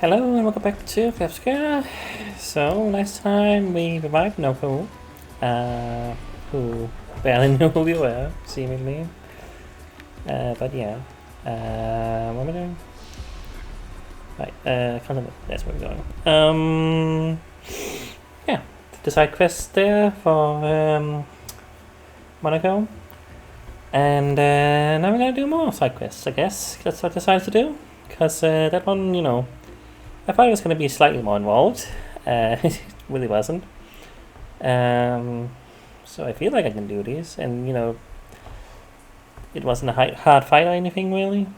Hello and welcome back to Obscur. So last time we revived Noko, who barely knew who we were, seemingly. But yeah, what am I doing? Right, content, that's where we're going. Yeah, the side quest there for Monaco. And now we're gonna do more side quests, I guess. That's what I decided to do. Because that one, you know, I thought it was going to be slightly more involved. It really wasn't. So I feel like I can do these, and you know, it wasn't a hard fight or anything really.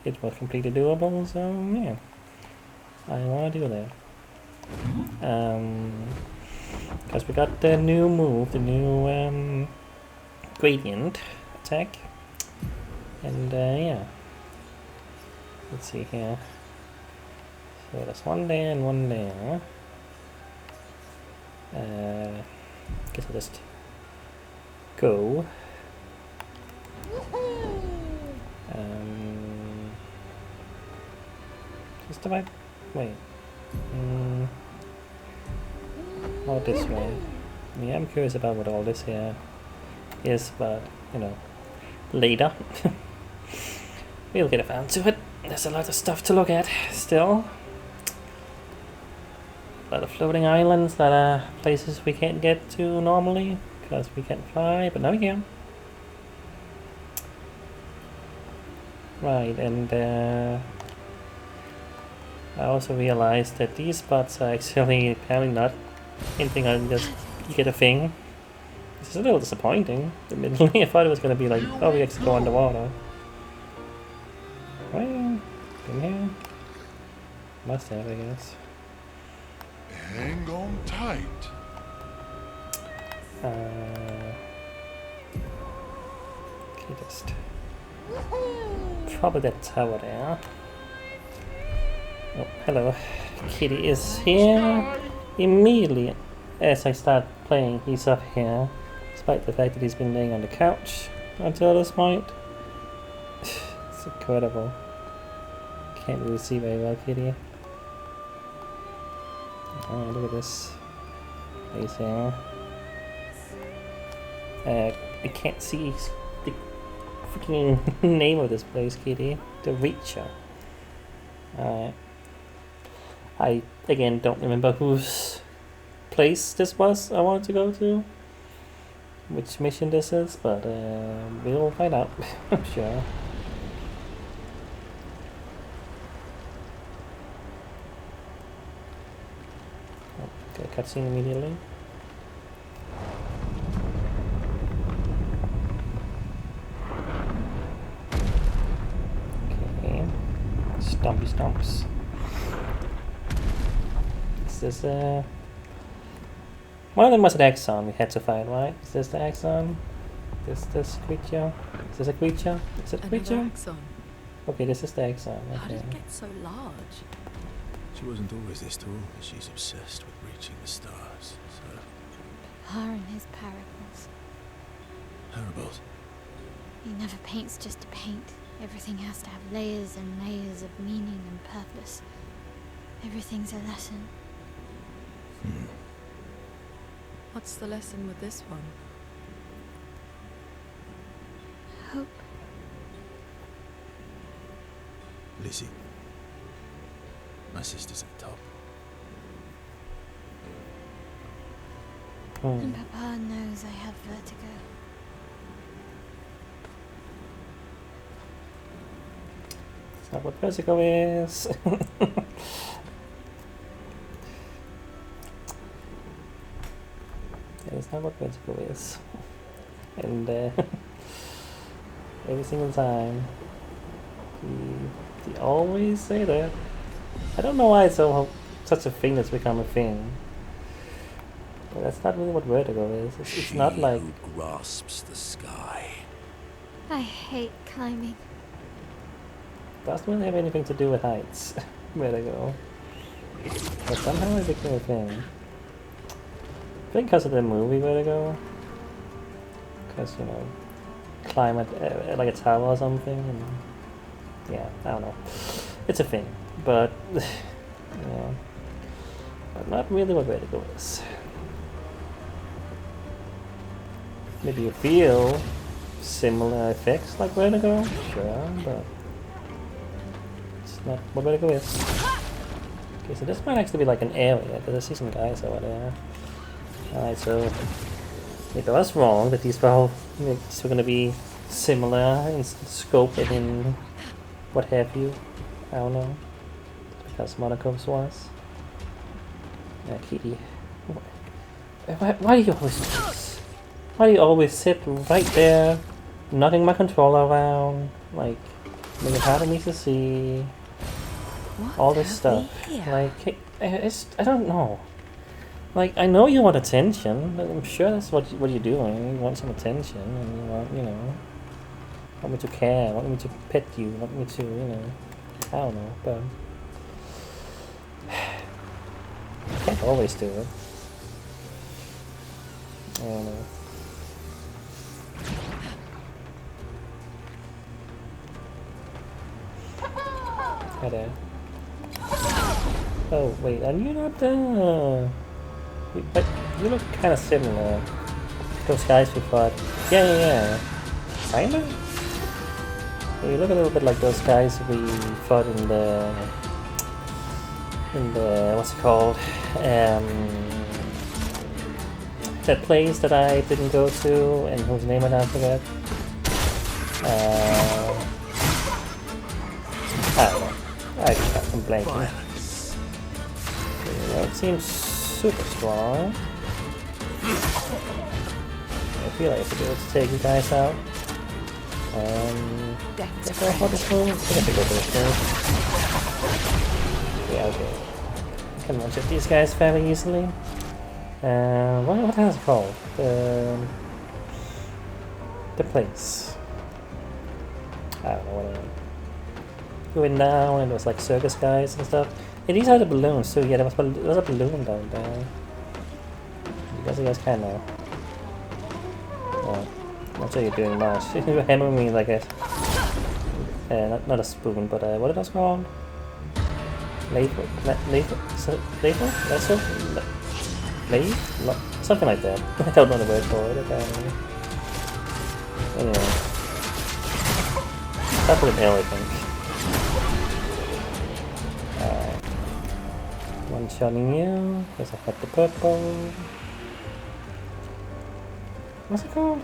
It was completely doable, so yeah, I want to do that. Because we got the new move, the new gradient attack, and yeah. Let's see here. So there's one there and one there. Guess I'll just go. Just about. Wait. All this way. Yeah, I'm curious about what all this here is, but you know, later. We'll get around to it. There's a lot of stuff to look at still. A lot of floating islands that are places we can't get to normally because we can't fly, but now we can. Right, and I also realized that these spots are actually apparently not anything on just you get a thing. This is a little disappointing. Admittedly, I thought it was going to be like, oh, we actually go underwater. Well, in here. Must have, I guess. Hang on tight. Okay, just probably that tower there. Oh, hello. Kitty is here. Immediately as I start playing, he's up here, despite the fact that he's been laying on the couch until this point. It's incredible. Can't really see very well, Kitty. Oh, look at this place here. I can't see the freaking name of this place, Kitty. The Reacher. I, again, don't remember whose place this was I wanted to go to. Which mission this is, but we'll find out, I'm sure. Okay, cutscene immediately. Okay. Stumpy stumps. Is this one of them was an Axon we had to fight, right? Is this the Axon? This creature? Is this a creature? Is it a creature? Axon. Okay, this is the Axon. Okay. How did it get so large? She wasn't always this tall, but she's obsessed with reaching the stars, so... Her and his parables. Parables? He never paints just to paint. Everything has to have layers and layers of meaning and purpose. Everything's a lesson. What's the lesson with this one? Hope. Lizzie. My sister's at the top. And Papa knows I have vertigo. That's not what vertigo is. That's not what vertigo is. And every single time he always say that. I don't know why it's such a thing that's become a thing. But that's not really what vertigo is. It's not like... Who grasps the sky. I hate climbing. Doesn't really have anything to do with heights. Vertigo. But somehow it became a thing. I think because of the movie Vertigo. Because, you know, climb at like a tower or something. And yeah, I don't know. It's a thing, but yeah, but not really what Vertigo is. Maybe you feel similar effects like Vertigo, sure, but it's not what Vertigo is. Okay, so this might actually be like an area, because I see some guys over there. Alright, so if I was wrong that these were going to be similar in scope and in what have you, I don't know, because Monaco's was. Yeah, Kitty. Why do you always do this? Why do you always sit right there, knocking my controller around, like, making it hard for me to see, all this stuff. Like, I don't know. Like, I know you want attention, I'm sure that's what you're doing, you want some attention, and you want, you know, want me to care, want me to pet you, want me to, you know, I don't know, but I can't always do it. I don't know. Hi there. Oh, wait, are you not but you look kind of similar. Those guys we fought. Yeah. Kinda? You look a little bit like those guys we fought in the what's it called? That place that I didn't go to and whose name I now forget. I don't know. I'm blanking. Yeah, it seems super strong. I feel like I should be able to take you guys out. Is there for this move? I think I should go for this move. Yeah, okay. I can launch at these guys fairly easily. What is it called? The place. I don't know what it is. Going down and there was like circus guys and stuff. Yeah, these are the balloons too. Yeah, there was a balloon down there. You guys kind of. Not sure you're doing much. You're hammering me like a. Not a spoon, but what are those called? Ladle? Vessel? Lathe? Something like that. I don't know the word for it. Apparently. Anyway. Start with an L, I think. One shot in you, because I have the purple. What's it called?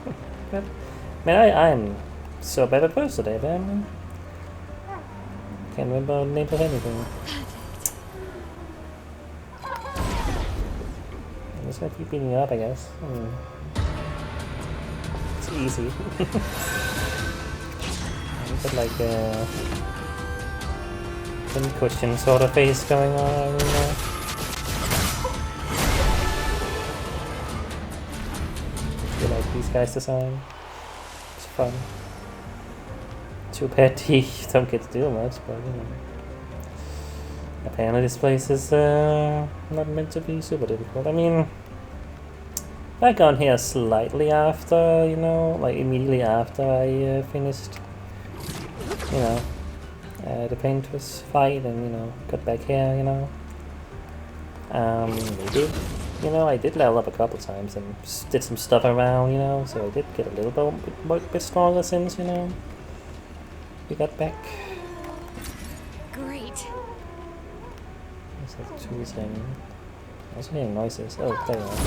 Man, I'm so bad at words today, man. Can't remember the name of anything. I'm just gonna keep beating you up, I guess. It's easy. But like some cushion sort of face going on, you know. You like these guys' design? It's fun. Too bad you don't get to do much, but you know. Apparently this place is not meant to be super difficult. I mean, I got on here slightly after, you know, like immediately after I finished, you know, the painter's fight and, you know, got back here, you know. I did level up a couple times and did some stuff around, you know, so I did get a little bit stronger since, you know, we got back. Great. It's like choosing. I was hearing noises. Oh, there you are.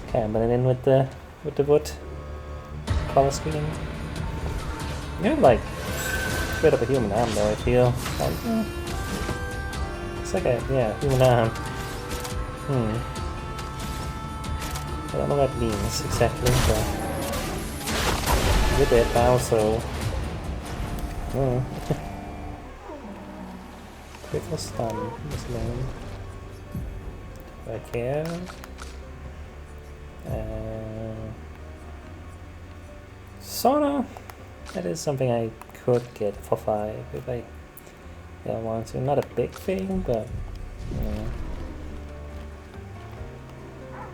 Okay, I'm running in with the wood color scheme. You have like straight up a human arm though, I feel. It's like a human arm. I don't know what that means exactly, but you're dead now, so critical stun, this name. Do I care? Sorta. That is something I could get for 5 if I want to. Not a big thing, but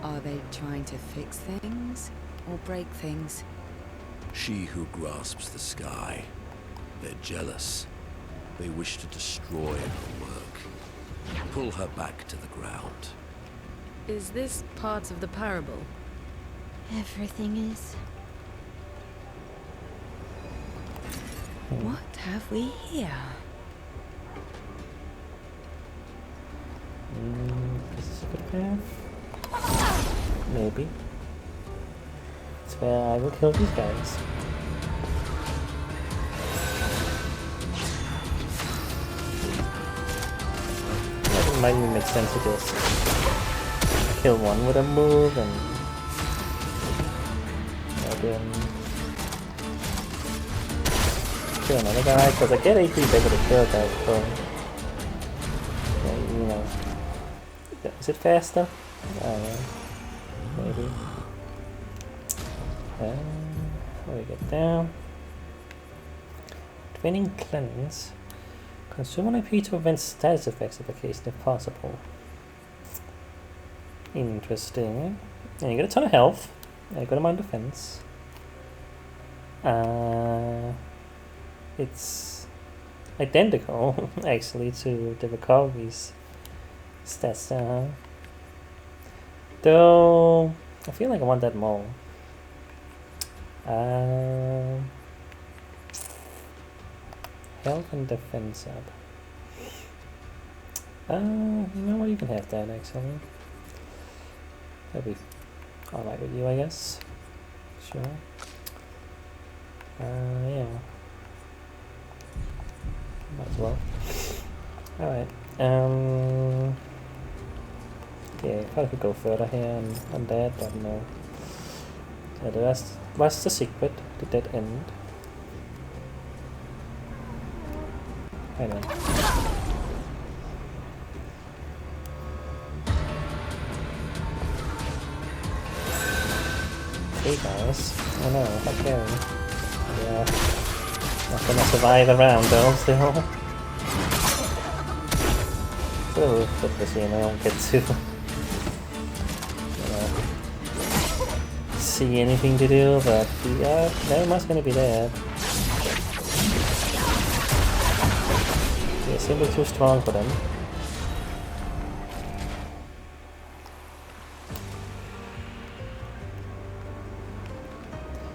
Are they trying to fix things or break things? She who grasps the sky. They're jealous. They wish to destroy her work. Pull her back to the ground. Is this part of the parable? Everything is. What have we here? Is this a good path? Maybe. It's where I will kill these guys. Yeah, it might even make sense to just kill one with a move and then kill another guy, because I get AP able to kill that, so yeah, you know. Is it faster? I don't know. Maybe. How do we get down? Twinning cleanse. Consume an AP to prevent status effects application if possible. Interesting. And you get a ton of health. And a good amount of defense. It's identical, actually, to the recoveries stats. Though, I feel like I want that more. Health and defense up. You know what, you can have that, actually. That'll be alright with you, I guess. Sure. Yeah. Might as well. Alright. Yeah, probably could go further here on that, but no. The rest. What's the secret? Did that end? I know. Hey guys. Oh no, okay. Yeah. Not gonna survive around though, still. So put this in, I don't get to see anything to do, but yeah, very much gonna be there. Yeah, simply too strong for them.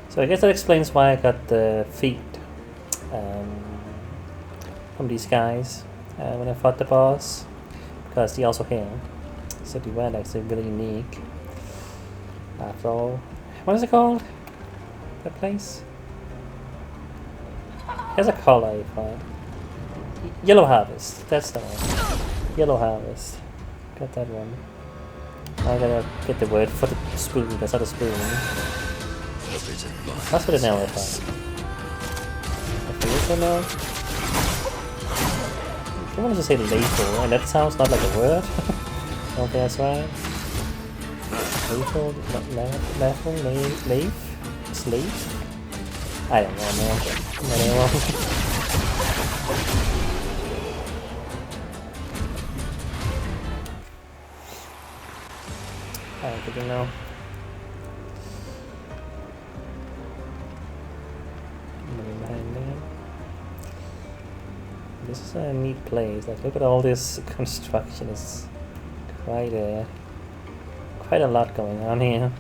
So I guess that explains why I got the feet from these guys when I fought the boss, because they also heal. So they were actually really unique. After all, what is it called? That place? It has a color, I thought. Yellow Harvest. That's the one. Yellow Harvest. Got that one. I gotta get the word for the spoon. That's not a spoon. That's what it now is. I feel so now. I wanted to say lethal, and that sounds not like a word. I don't think that's right. Lethal, lethal, leaf, sleeve. I don't know, man. I don't think I know. This is a neat place. Like, look at all this construction. It's quite a lot going on here.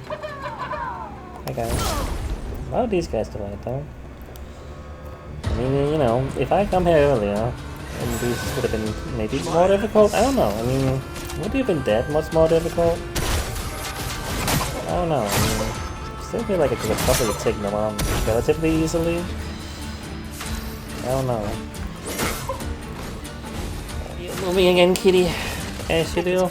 Hi guys. A lot of these guys tonight, though. I mean, you know, if I come here earlier, and these would have been maybe more difficult. I don't know. I mean, would you have been dead much more difficult? I don't know. I mean, I still feel like I could have probably taken them on relatively easily. I don't know. You're moving again, kitty. As you do.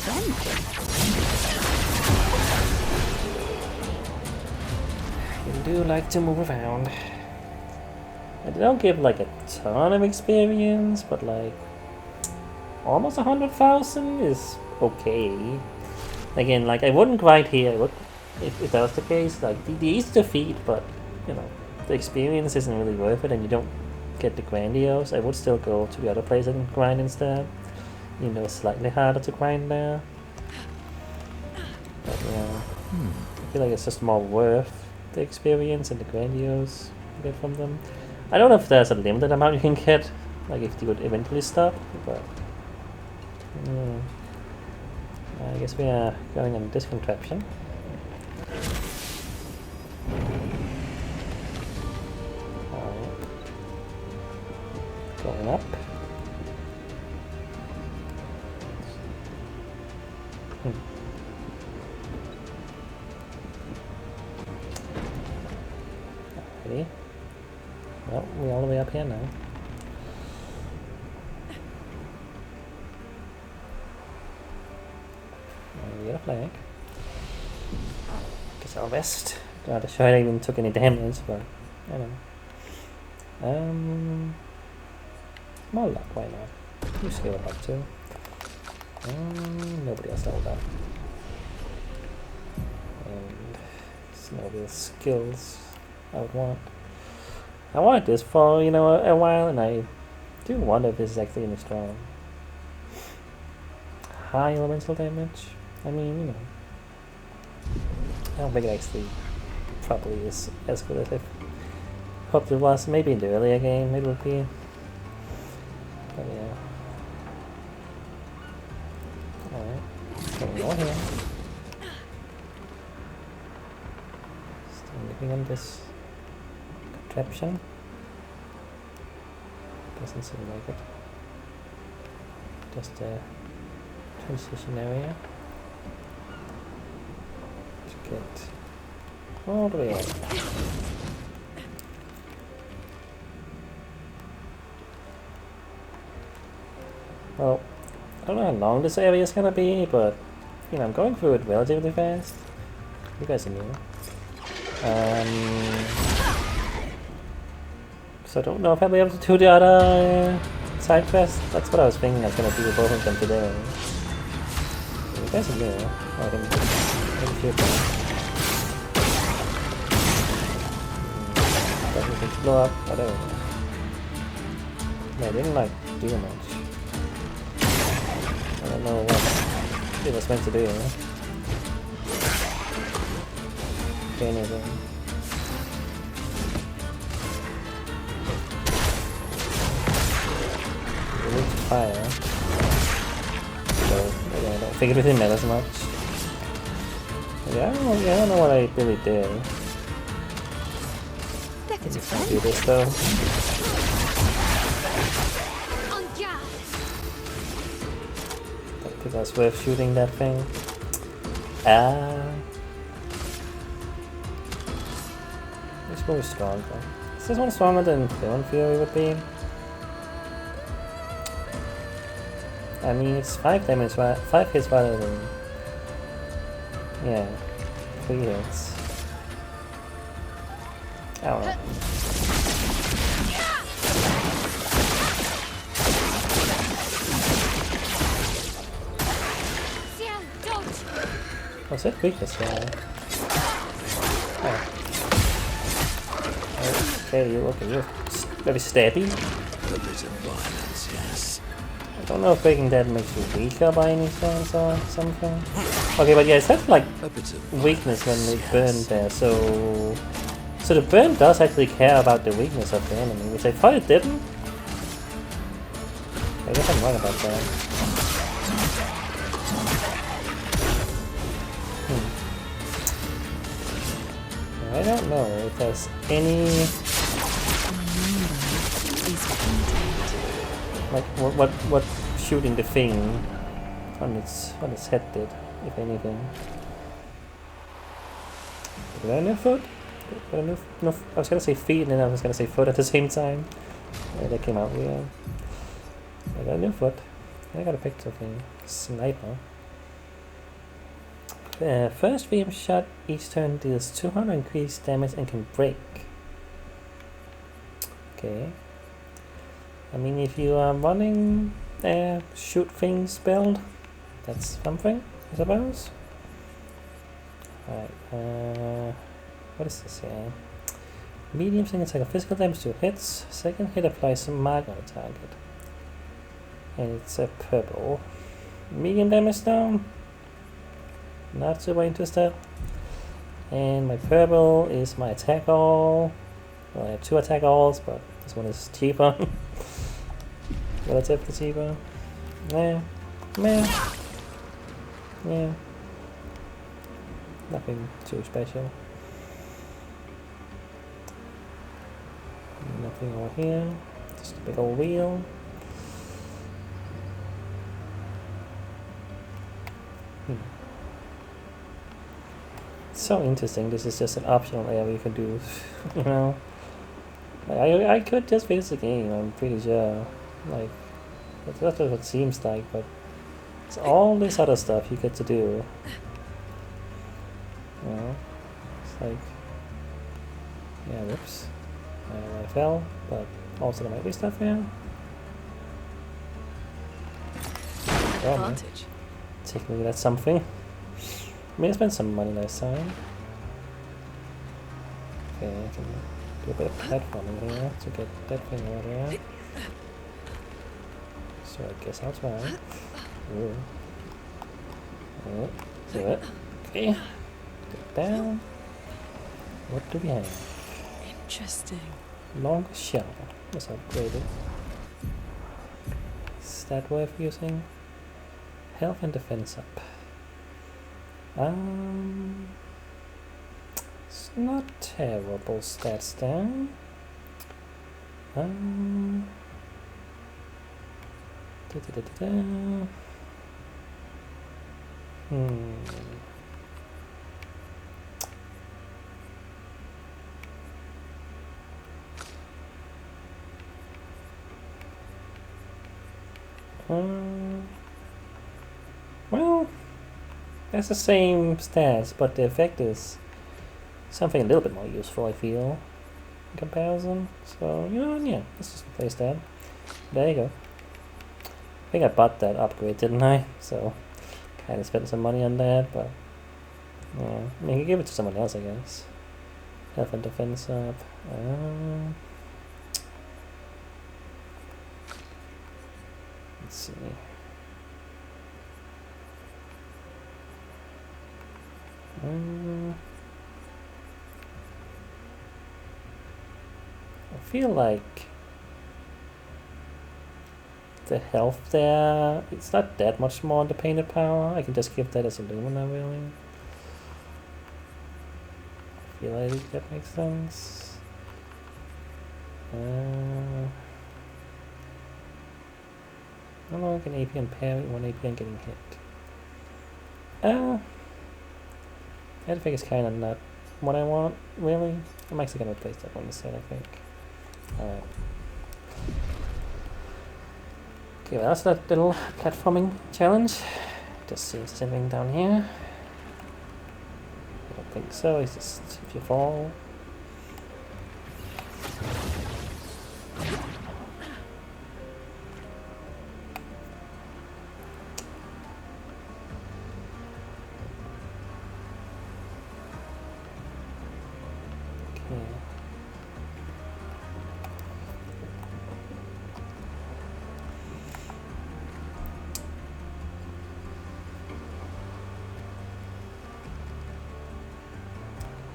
You do like to move around. They don't give like a ton of experience, but like almost 100,000 is okay. Again, like I wouldn't grind here. I would, if that was the case. Like the easy to defeat, but you know the experience isn't really worth it, and you don't get the grandiose. I would still go to the other place and grind instead. You know, it's slightly harder to grind there. But yeah, I feel like it's just more worth the experience and the grandiose you get from them. I don't know if there's a limited amount you can get, like if you would eventually stop, but I guess we are going on this contraption. Alright. Going up. Alrighty. Well, we're all the way up here now. And we got a flag. Guess I'll rest. Not sure I even took any damage, but I don't know. More luck, why not? You scale up too. Nobody else leveled up. And it's no real skills I would want. I wanted this for, you know, a while, and I do wonder if this is actually any strong. High elemental damage? I mean, you know. I don't think it actually probably is as good as I hoped it was. Maybe in the earlier game it would be. But yeah. Alright. Going on here. Still looking on this contraption. Doesn't seem like it. Just a transition area. To get all the way up. Well, I don't know how long this area is gonna be, but you know, I'm going through it relatively fast. You guys are new. So I don't know if I'll be able to do the other side quest. That's what I was thinking I was gonna do with both of them today. You guys are new. I can shoot them. Doesn't blow up, whatever. No, I didn't like do much. I don't know what it was meant to do. Okay, anything. Fire. So again, I don't think it really matters much. Yeah, I don't know what I really did. I just can't do this though. Don't think I was worth shooting that thing. This one is stronger. Is this one stronger than Villain Fury would be? I mean, it's 5 damage, 5 hits rather than, yeah, 3 hits. I don't know. What's that weakness there? Oh. Okay, you're very steady. A bit of violence, yes. I don't know if breaking that makes you weaker by any chance or something. Okay, but yeah, it says like weakness when they burn there, so the burn does actually care about the weakness of the enemy, which I thought it didn't. I guess I'm wrong about that. I don't know if there's any like what shooting the thing on its head did, if anything. Did I know foot? No, I was gonna say feet and then I was gonna say foot at the same time. Yeah, that came out weird. I got a new foot. I got a picture of a sniper. First VM shot each turn deals 200 increased damage and can break. Okay. I mean, if you are running shoot things build, that's something, I suppose. Alright, what is this here? Medium single attack of physical damage to hits. Second hit applies some mark on the target. And it's a purple. Medium damage now. Not super interested. And my purple is my attack all. Well, I have 2 attack alls, but This one is cheaper. Relatively cheaper. Yeah. Meh. Yeah. Nothing too special. Nothing over here. Just a big old wheel. So interesting. This is just an optional area you can do. You know, like, I could just finish the game. I'm pretty sure. Like that's what it seems like, but it's all this other stuff you get to do. You know, it's like, yeah, whoops. I fell, but also there might be stuff here. Advantage. Technically that's something. I mean, I spent some money last time. Okay, I can do a bit of platforming here to get that thing over there. So I guess I'll try. Ooh. Do it. Okay. Get down. What do we have? Interesting. Long shell. Let's upgrade it. Is that worth using? Health and defense up. It's not terrible stats there. Well, that's the same stats, but the effect is something a little bit more useful, I feel, in comparison. So, you know, yeah, let's just replace that. There you go. I think I bought that upgrade, didn't I? So, kind of spent some money on that, but yeah, I mean, you can give it to someone else, I guess. Health and defense up. Let's see. I feel like the health there, it's not that much more on the painted power. I can just give that as Illumina, really. I feel like that makes sense. How long can AP and parry, 1 AP and getting hit? That figure's kind of not what I want, really. I'm actually going to replace that one instead, I think. Alright. Okay, well, that's that little platforming challenge. Just see if there's anything down here. I don't think so, it's just if you fall.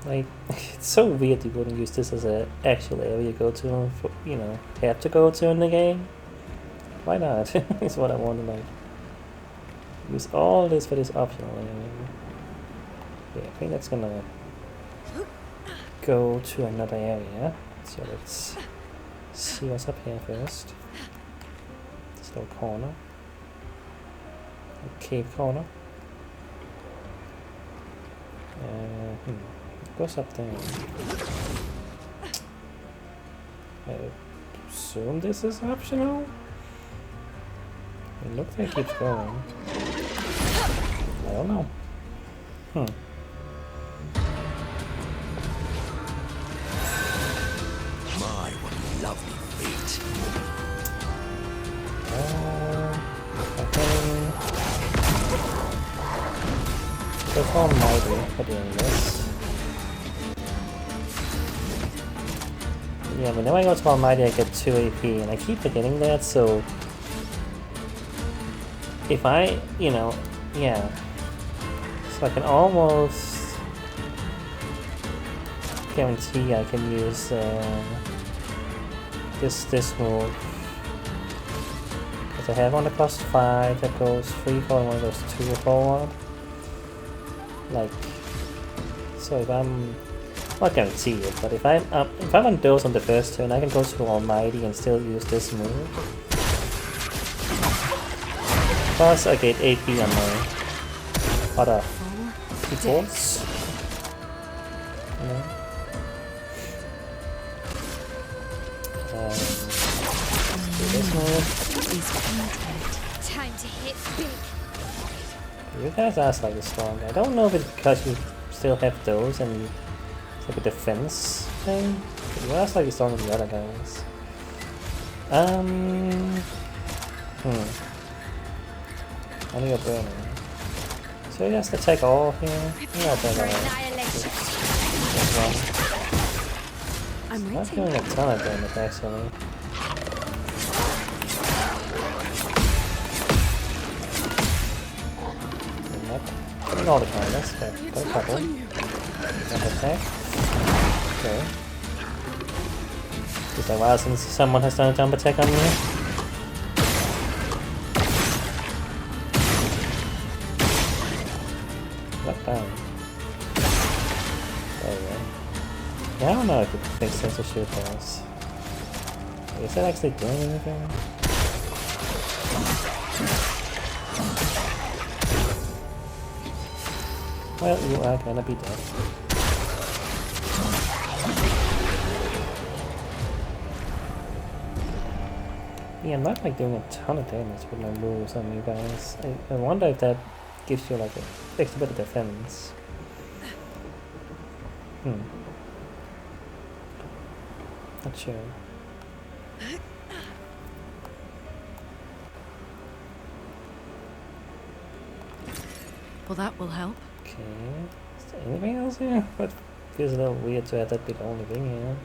Like, it's so weird you wouldn't use this as an actual area you go to, for, you know, have to go to in the game. Why not? Is what I want to, like, use all this for this optional area. Yeah, I think that's gonna go to another area. So let's see what's up here first. This little corner. A cave corner. Goes up there. I assume this is optional? It looks like it keeps going. I don't know. My, what a lovely feat. I think that's almighty for doing this. Yeah, whenever I go to Almighty I get 2 AP, and I keep forgetting that, so if I, you know, yeah, so I can almost guarantee I can use this move. Because I have one that costs 5 that goes 3 forward, one goes 2 forward. Like, so if I'm not guarantee it, but if I'm on those on the first turn, I can go to Almighty and still use this move. Plus I get AP on my other peoples. You know? Do this move. Time to hit big. You guys are slightly strong. I don't know if it's because you still have those and it's like a defense thing. But you are slightly stronger than the other guys. Only a burner. So he has to take all here. Yeah, I'll take all. This one. I'm Not ready. doing a ton of damage actually. Not all the time, that's fair. Got a couple. Jump attack. Okay. It's a while since someone has done a jump attack on me. What down? There we go. Yeah, I don't know if it makes sense to shoot those. Is that actually doing anything? Well, you are gonna be dead. Yeah, I'm not like doing a ton of damage with my moves on you guys. I wonder if that gives you like an extra bit of defense. Not sure. Well, that will help. Okay. Is there anything else here? But feels a little weird to have that be the only thing here.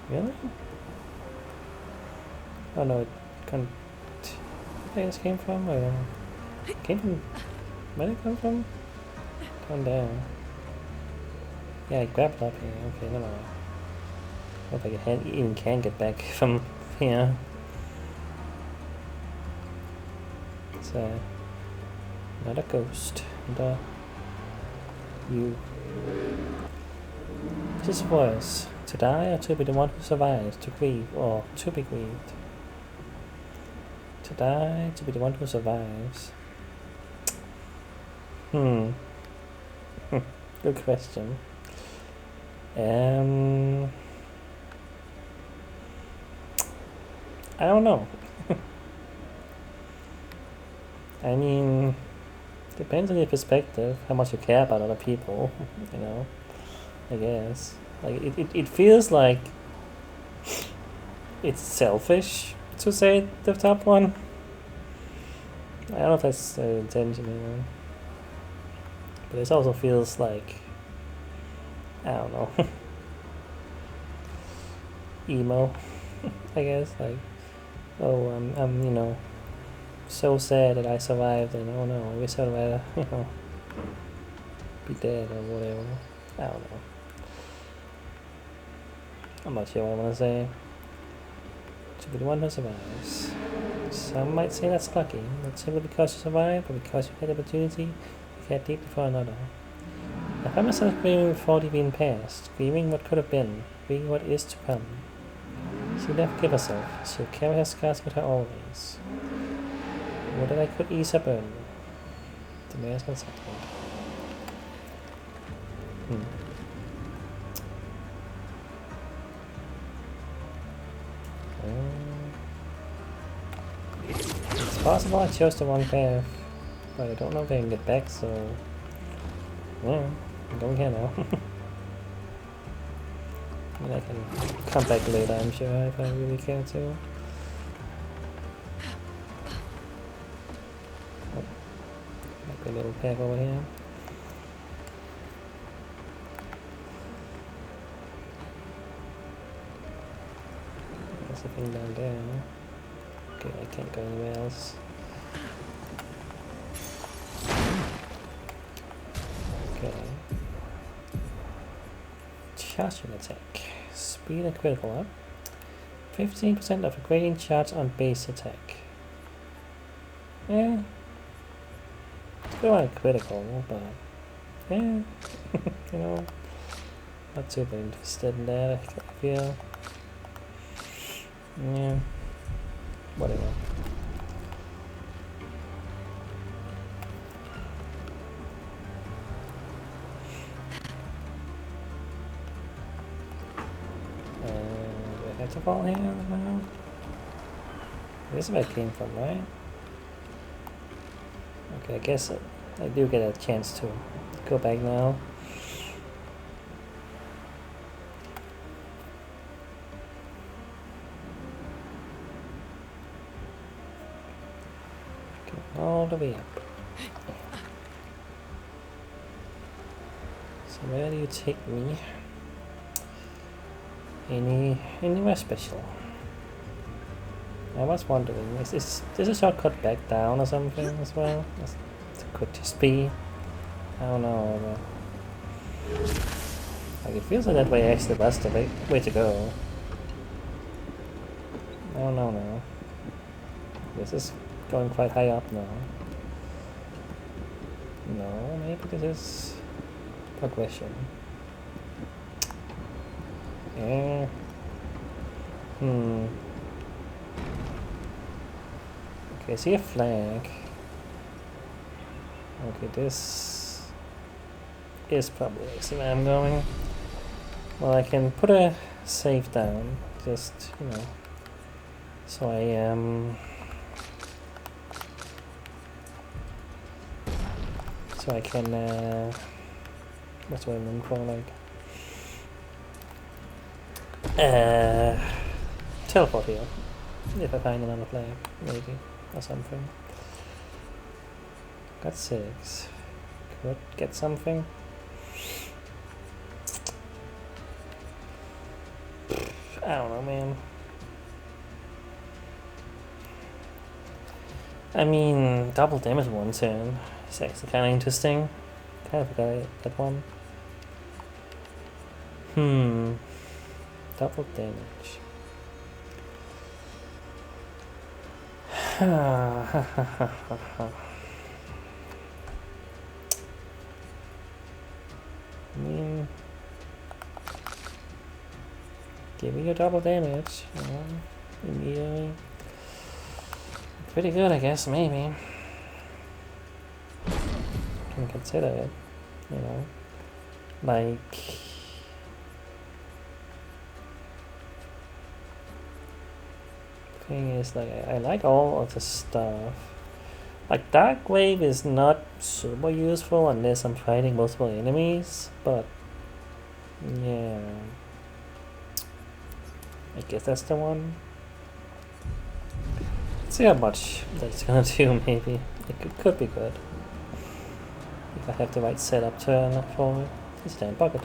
Really? Oh no, it can't. Where this came from? I don't know. Came from. Where did it come from? Down down. Yeah, I grabbed up here. Okay, never mind. I don't think I even can get back from here. It's not a ghost. And you. This was to die or to be the one who survives, to grieve or to be grieved. To die, to be the one who survives. Good question. I don't know. I mean, depends on your perspective, how much you care about other people, you know, I guess. Like, it feels like it's selfish to say the top one. I don't know if that's the intention, you know. But it also feels like, I don't know, emo, I guess. Like, oh, I'm, you know, so sad that I survived, and oh no, I wish I'd rather, you know, be dead or whatever. I don't know. I'm not sure what I want to say. To be the one who survives. Some might say that's lucky, not simply because you survived, but because you had the opportunity, you cared deeply for another. I find myself grieving before the event passed, grieving what could have been, grieving what is to come. She'll never give herself, she'll carry her scars with her always. Would that I could ease her burden. The mayor's consultant. It's possible I chose the wrong path, but I don't know if I can get back, so yeah, I'm going here now. And I can come back later, I'm sure, if I really care to. Might be a little path over here. There's a thing down there. Okay, I can't go anywhere else. Okay. Charging attack. Speed and critical up. 15% of a gradient charge on base attack. Yeah. Still like critical, but yeah. You know, not super interested in that, I feel. Yeah. Whatever. Do I have to fall here now? This is where I came from, right? Okay, I guess I do get a chance to go back now. Go all the way up. So where do you take me? Anywhere special? I was wondering, is this a shortcut back down or something as well? It could just be. I don't know. Like, it feels like that way actually was the way to go. Oh no. This is going quite high up now. No, maybe this is progression. Yeah. Okay, I see a flag. Okay, this is probably where I'm going. Well, I can put a save down, just, you know, so I am... So I can, what's what I'm looking for, like... teleport here. If I find another flag, maybe, or something. Got 6. Could get something. I don't know, man. I mean, double damage one turn. It's actually kind of interesting. Kind of forgot that one. Double damage. I mean, give me your double damage, you know, immediately. Pretty good, I guess, maybe. Can consider it, you know. Like... Thing is, like, I like all of the stuff. Like, Dark Wave is not super useful unless I'm fighting multiple enemies, but yeah, I guess that's the one. Let's see how much that's gonna do. Maybe it could be good if I have the right setup turn for it. It's a giant bucket.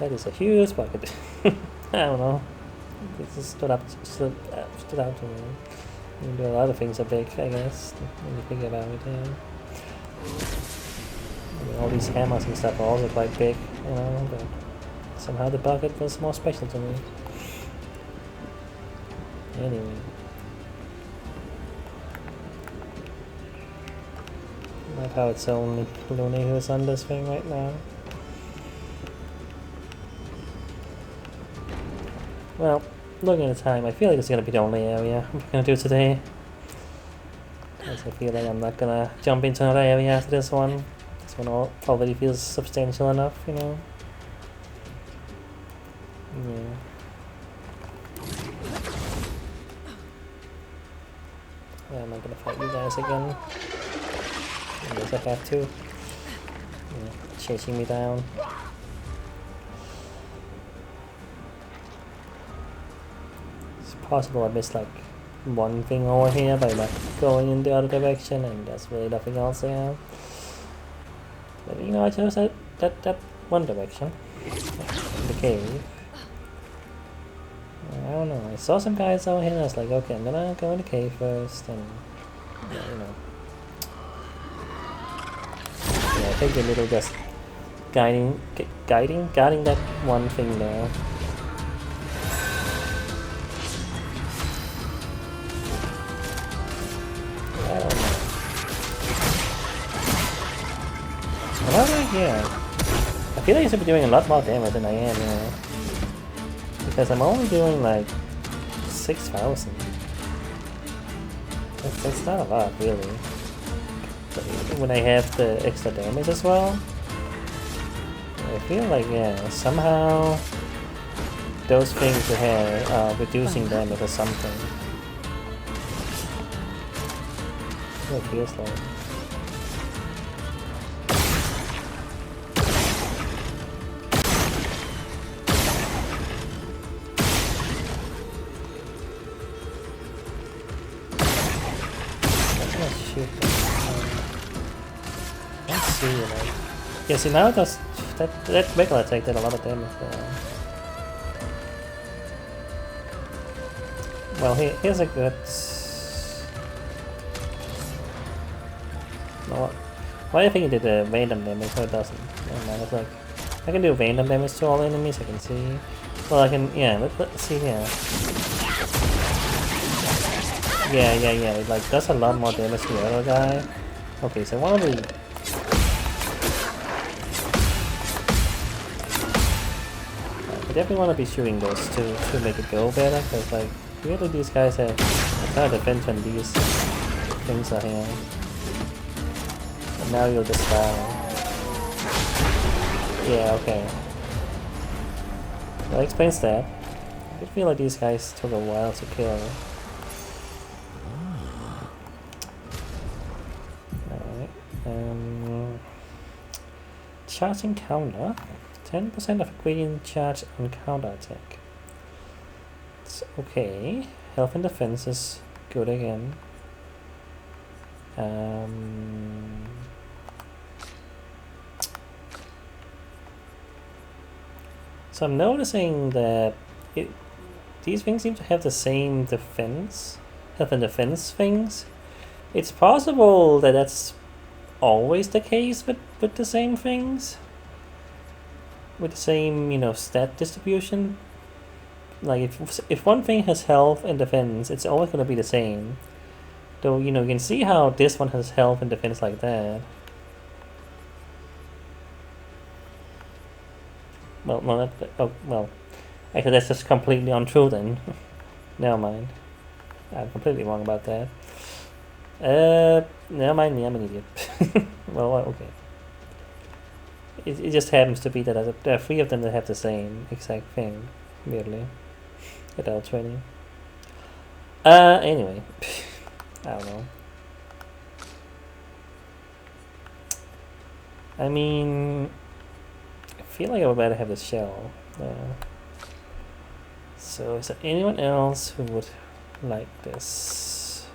That is a huge bucket. I don't know. This stood out to me. You can do a lot of things are big, I guess, when you think about it, yeah. I mean, all these hammers and stuff are also quite big, you know, but somehow the bucket was more special to me. Anyway. I like how it's only Looney who's on this thing right now. Well, looking at the time, I feel like it's going to be the only area I'm going to do today. Because I feel like I'm not going to jump into another area after this one. This one already feels substantial enough, you know. Yeah. Yeah, I'm not going to fight you guys again. Unless I have to. Yeah, chasing me down. Possible I missed like one thing over here by like going in the other direction, and there's really nothing else there. But you know, I chose that one direction, the cave. I don't know. I saw some guys over here, and I was like, okay, I'm gonna go in the cave first, and yeah, you know. Yeah, I think the little just guarding that one thing there. I don't know. Well, yeah. I feel like I should be doing a lot more damage than I am, yeah. Because I'm only doing like 6,000. That's not a lot, really. But when I have the extra damage as well, I feel like, yeah, somehow those things you have are reducing damage or something. That's what it feels like. Let's see, like, yeah. See now that regular attack did a lot of damage. Well, here's a good. No, why do you think it did a random damage? So it doesn't. Never mind. It's like I can do random damage to all enemies. I can see. Well, I can. Yeah. Let's see here. Yeah. It like does a lot more damage to the other guy. Okay, so one of the. I definitely want to be shooting those to make it go better, because like really these guys have a ton of defense when these things are here. And now you'll just die. Yeah, okay. That explains that. I feel like these guys took a while to kill. Charging counter. 10% of gradient charge on counter attack. It's okay. Health and defense is good again. So I'm noticing that these things seem to have the same defense, health and defense things. It's possible that that's always the case with the same things, with the same, you know, stat distribution. Like if one thing has health and defense, it's always going to be the same. Though, you know, you can see how this one has health and defense like that. Well, no, well, actually that's just completely untrue then. Never mind. I'm completely wrong about that. Never mind me, I'm an idiot. Well, okay. It just happens to be that there are 3 of them that have the same exact thing, weirdly. Without training. Anyway. I don't know. I mean, I feel like I would better have the shell. So, is there anyone else who would like this?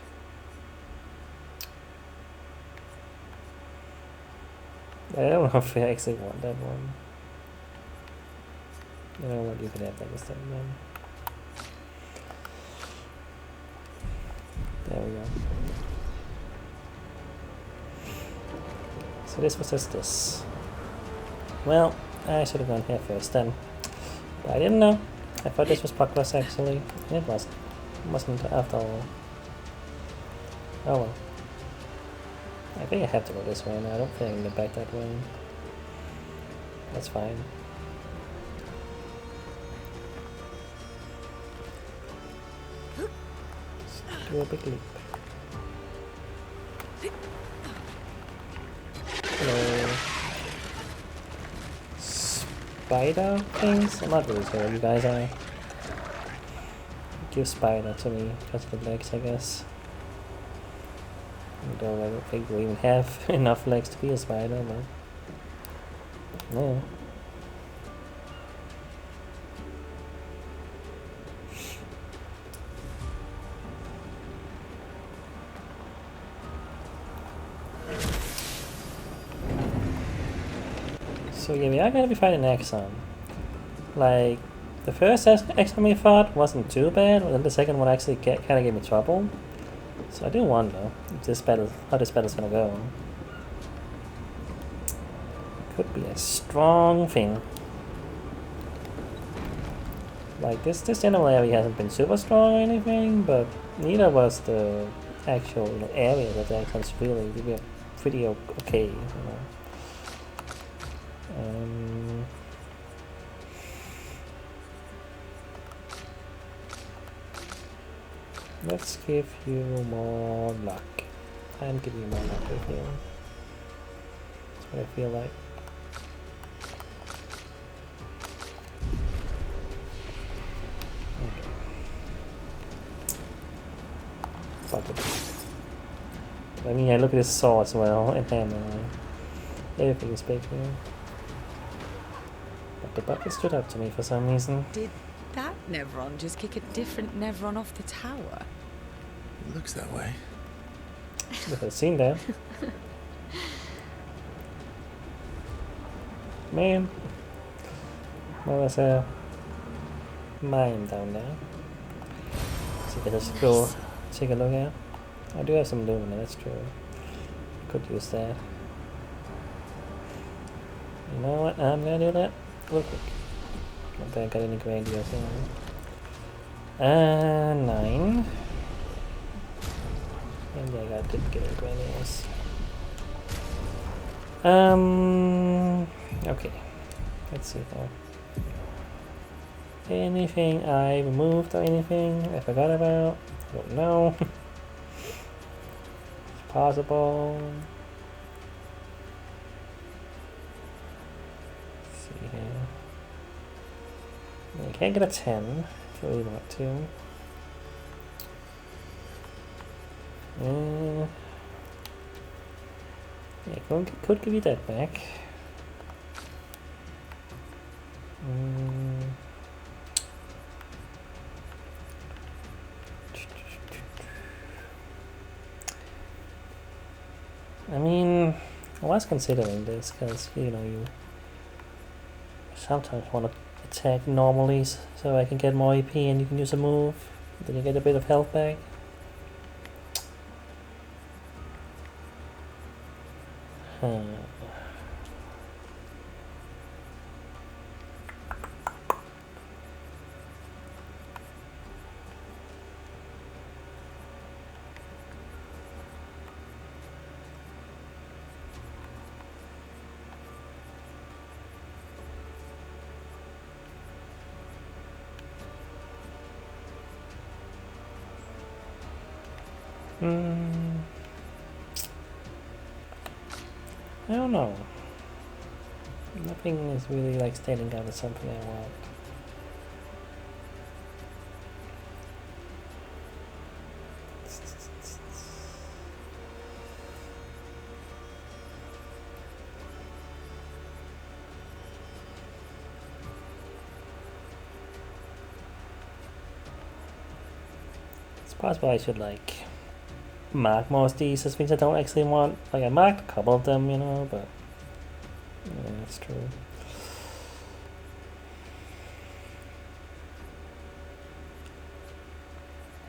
I don't know if I actually want that one. I don't know what you can have that this time then. There we go. So this was just this. Well, I should have gone here first then. But I didn't know. I thought this was Puckless actually. And it wasn't. It wasn't after all. Oh well. I think I have to go this way now. I don't think I can go back that way. That's fine. Do a big leap. Hello. Spider things? I'm not really sure what you guys are. Give spider to me because of the legs, I guess. Though I don't think we even have enough legs to be a spider, but no. So yeah, we are gonna be fighting Axon. Like, the first Axon we fought wasn't too bad, but then the second one actually kind of gave me trouble. So I do wonder if this battle, how this battle's gonna go. Could be a strong thing. Like this general area hasn't been super strong or anything, but neither was the actual area that actions really were pretty okay. Let's give you more luck. I'm giving you more luck, I feel. That's what I feel like. I mean, I look at his saw as well, and hammer. Everything is big here. But the bucket stood up to me for some reason. Did that Nevron just kick a different Nevron off the tower? It looks that way. Never seen that. Man. Well, there's a mine down there. So I can just go take a look at. I do have some lumina, that's true. Could use that. You know what? I'm gonna do that real quick. Not that I got any grandiose thing. 9. And yeah, I did get a grandiose. Okay. Let's see though. Anything I removed or anything I forgot about? I don't know. It's possible. Let's see here. You can't get a 10 if you really want to. Yeah, could give you that back. I mean, I was considering this because, you know, you sometimes want to attack normally so I can get more AP and you can use a move. Then you get a bit of health back. I don't know. Nothing is really like standing out as something I want. It's possible I should like mark most of these as things I don't actually want. Like I marked a couple of them, you know, but yeah, that's true.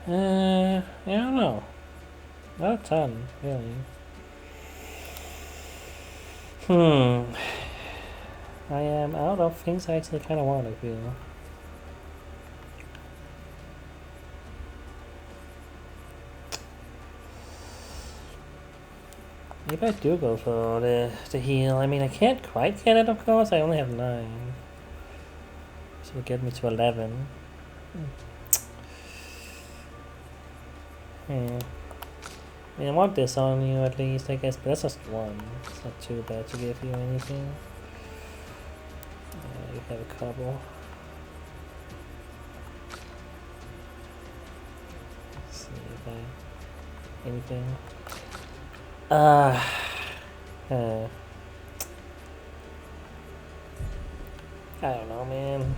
I don't know. Not a ton, really. I am out of things I actually kind of want, I feel. Maybe I do go for the heal. I mean, I can't quite get it, of course. I only have 9. So it'll get me to 11. I mean, I want this on you at least, I guess, but that's just 1. It's not too bad to give you anything. You have a couple. Let's see if I... anything. I don't know, man.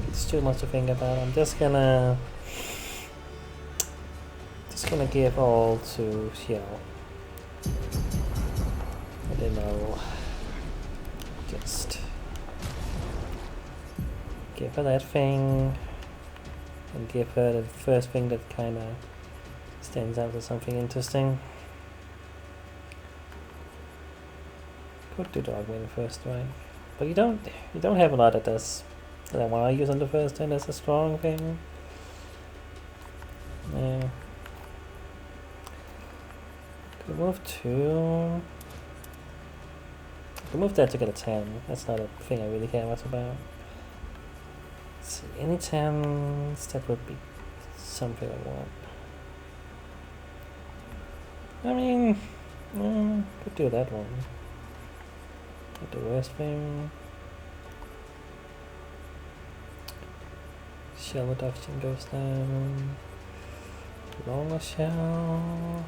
It's too much to think about. I'm just gonna give all to Xiao. I don't know. Just give her that thing and give her the first thing that kind of stands out as something interesting. Could do dog win first strike, but you don't have a lot that does that I want to use on the first turn. That's a strong thing. Yeah. Could move 2. Could move that to get a 10. That's not a thing I really care much about. Let's see, any 10s, that would be something I want. I mean, could do that one. Not the worst thing. Shell adoption goes down. Longer shell.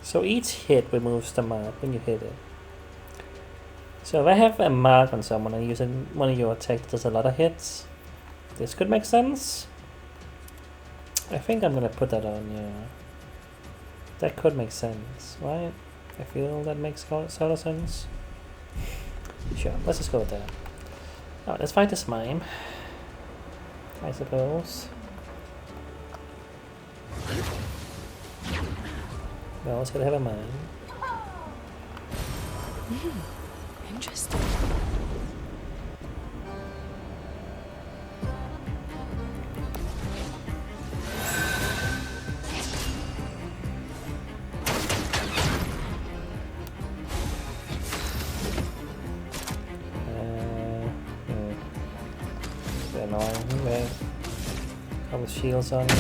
So each hit removes the mark when you hit it. So if I have a mark on someone and use one of your attacks that does a lot of hits, this could make sense. I think I'm gonna put that on, yeah. That could make sense, right? I feel that makes sort of sense. Sure, let's just go with that. Alright, let's fight this mime, I suppose. Well, it's gonna have a mime. Interesting. Annoying. Okay. Couple shields on me.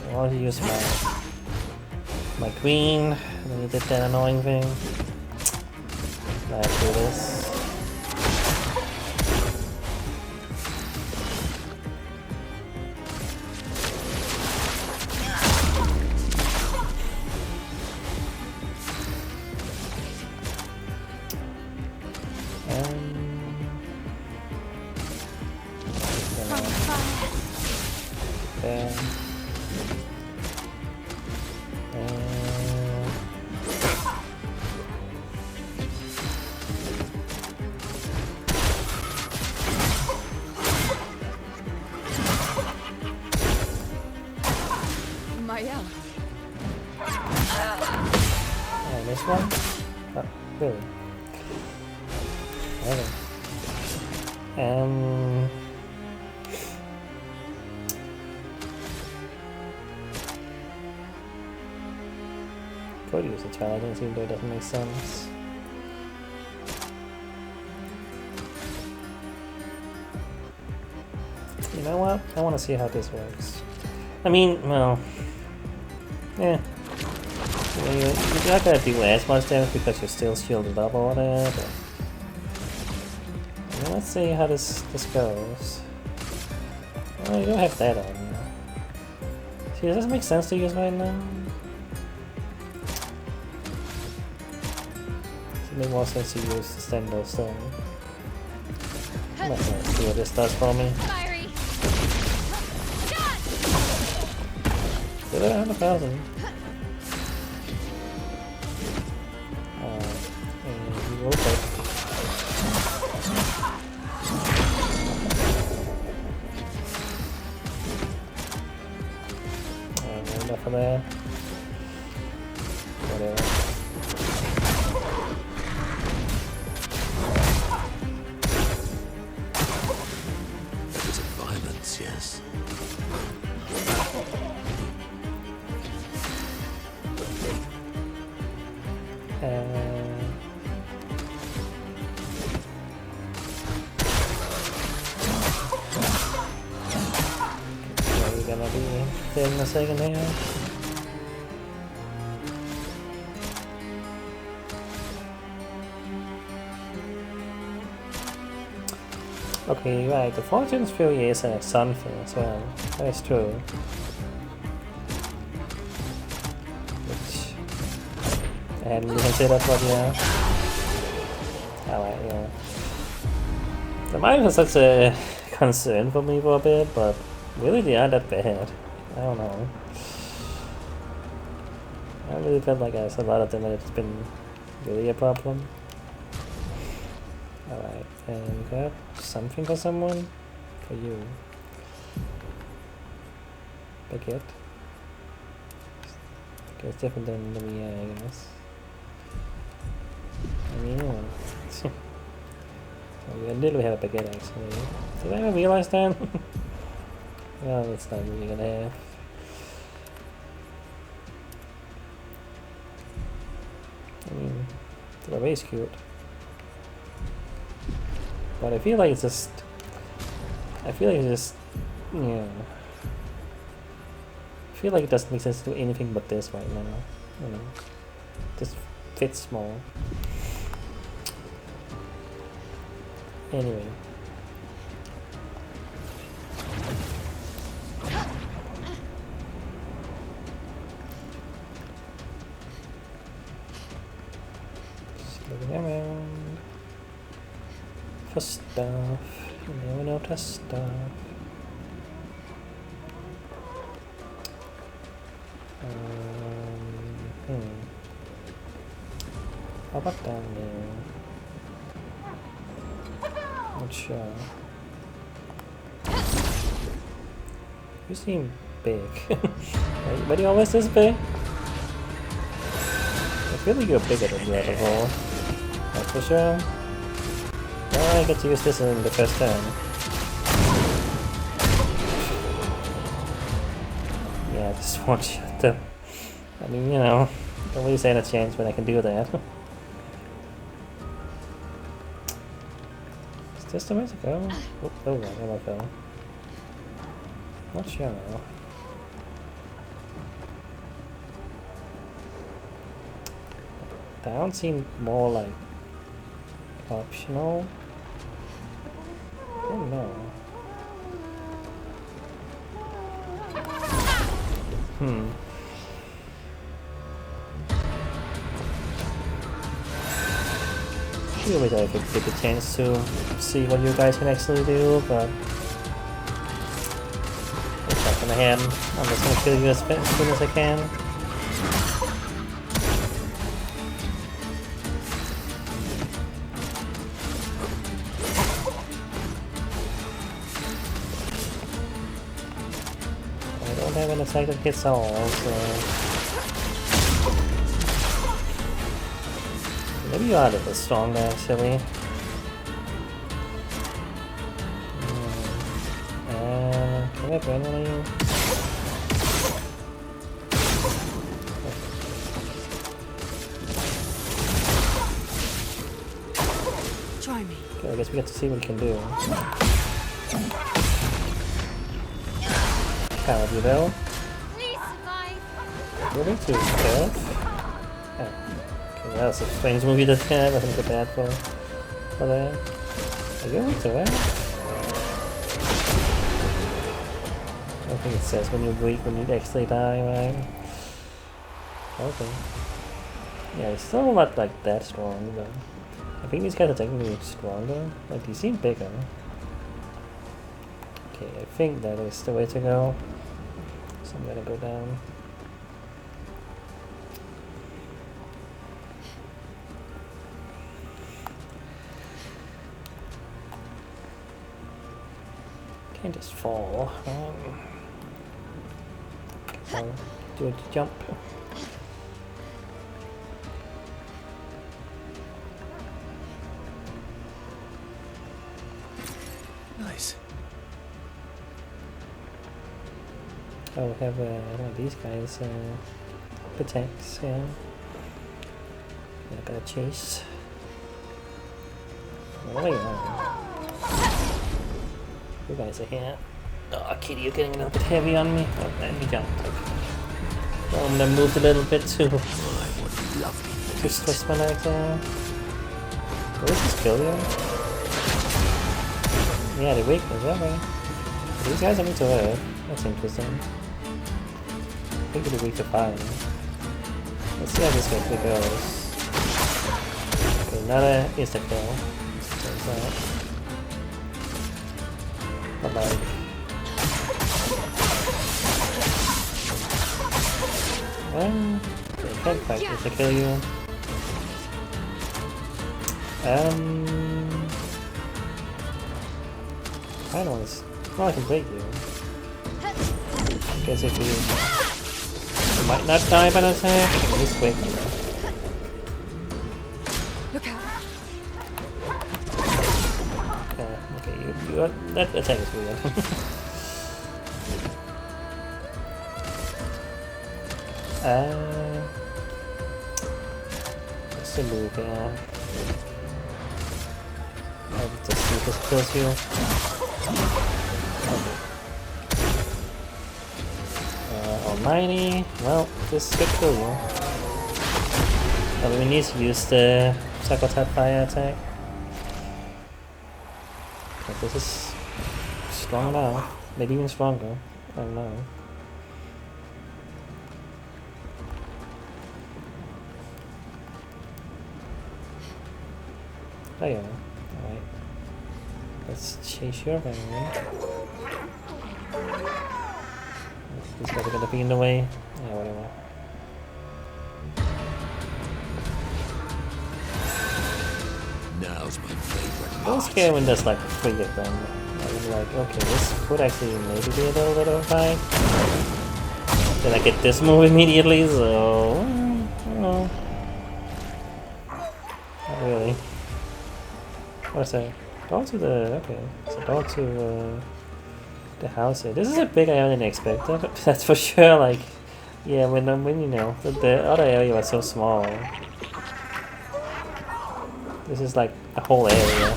I want to use my queen, and then you did that annoying thing. Let's do this. This one? Oh, really? Okay. Could use a challenge, even though it doesn't make sense. You know what? I want to see how this works. I mean, well, yeah. You're not gonna do as much damage because you're still shielded up or whatever. But let's see how this goes. Oh, you don't have that on. See, does this make sense to use right now? It makes more sense to use the standard stone. I'm not gonna see what this does for me. Did I have 1,000? Okay. Enough of that. Whatever. It's violence, yes. Gonna be in a second here. Okay, right, the Fortune's Fury is a sun thing as well. That's true. Which I hadn't even considered, but yeah. Alright, yeah. The mine was such a concern for me for a bit, but Really, they aren't that bad. I don't know. I really felt like a lot of them and it's been really a problem. Alright, and got something for someone? For you. Baguette. Okay, it's different than the Mia, I guess. I mean, oh, I literally have a baguette actually. Did I ever realize that? Well, it's not really gonna have. I mean, the race cute. But I feel like it's just. I feel like it's just. Yeah. I feel like it doesn't make sense to do anything but this right now. You know. Just fits small. Anyway. Just looking around for stuff. You never know to stuff. How about down there? Not sure. You seem big. But you always this big? I feel like you're bigger than the other ball. That's for sure. Oh, I get to use this in the first turn. Yeah, just one shot though. I mean, you know, don't really stand a chance when I can do that. Is this the way to go? Oh, I fell. Not sure now. Down seemed more like optional. Oh no. I wish I could get the chance to see what you guys can actually do, but it's not gonna happen. I'm just gonna kill you as soon as I can. I don't have an attack that hits all, so maybe you are a little strong actually. Can I burn one of you? Try me. Okay, I guess we get to see what we can do. Coward, you know? Please survive. Really? To stealth? Oh. Okay, that was a strange movie to have. I wasn't bad for that. Are you able to that? I think it says when you're weak, when you actually die, right? Okay. Yeah, it's still not like that strong, but I think these guys are technically stronger. Like, they seem bigger. Okay, I think that is the way to go. So I'm gonna go down. Can't just fall. So do a jump. Nice. Oh, we have one of these guys protects, yeah. I gotta chase. Oh yeah. You guys are here. Oh, Kitty, you're getting a little bit heavy on me. Oh, then you jumped. Well, I'm gonna move a little bit too. To stress my legs out. Will this just kill you? Yeah, they're weakness, okay. These guys are weak to earth. That's interesting. I think they're weak to fire. Let's see how this actually goes. Okay, another instant kill. But like, They can practice to kill you. I don't want to. Well, I can break you. Guess if you might not die by that attack, I can at least break you. Look out! Okay, you that attack is weird. What's the move here? I'll just see if this kills you. Almighty. Well, this should kill you. But we need to use the Psychotype Fire attack. But this is strong now. Maybe even stronger. I don't know. Oh yeah. Alright. Let's chase your van. These guys are gonna be in the way. Yeah, whatever. Now's my favorite I was scared when there's like 3 of them. I was like, okay, this could actually maybe be a little bit of a fight. Then I get this move immediately, so... well, not really. What's that? Door to the... okay. So door to the house here. This is a big area than I expected. That's for sure, like... yeah, when you know, the other area was so small. This is like a whole area.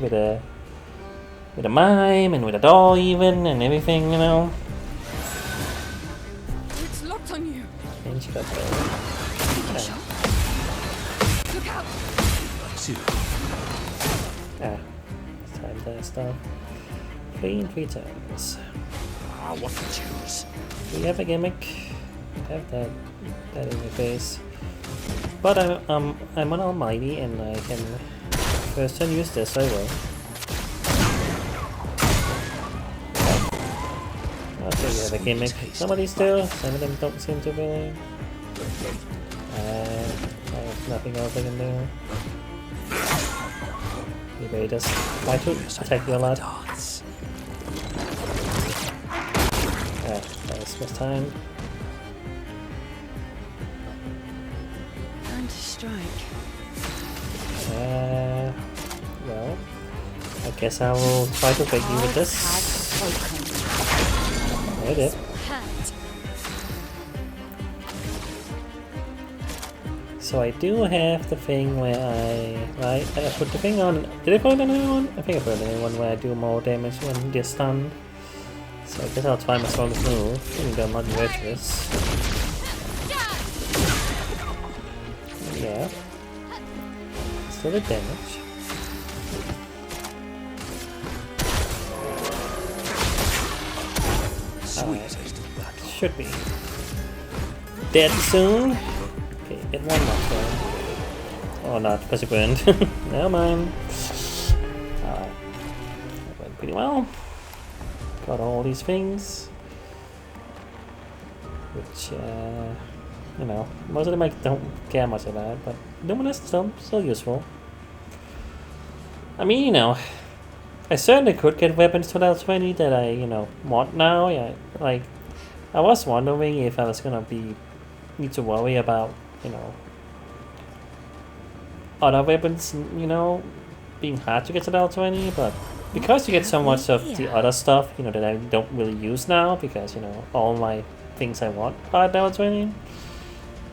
With a mime and with a doll even and everything, you know. It's locked on you. And she got the... Look out! it's time to stop. 3 times. what to choose. We have a gimmick. Have that in your face. But I'm an almighty and I can first turn use this, I will. Okay, we have a gimmick. Some of these do, some of them don't seem to really. I have nothing else I can do. Maybe just try to attack you a lot. That was first time. Time to strike. Well, I guess I will try to break you with this. I did. So I do have the thing where I put the thing on. Did I put it on anyone? I think I put it on anyone where I do more damage when they're stunned. So I guess I'll try my strongest move, even though I'm not virtuous. Yeah. Still a damage. Should be dead soon. Okay, get one more turn. Oh, not because it burned. Never mind. Alright. That went pretty well. Got all these things. Which, you know, most of them I don't care much about, but Luminous is still useful. I mean, you know, I certainly could get weapons to level 20 that I, you know, want now. Yeah, like, I was wondering if I was gonna need to worry about, you know, other weapons, you know, being hard to get to level 20, but because you get so much of the other stuff, you know, that I don't really use now, because, you know, all my things I want are at level 20.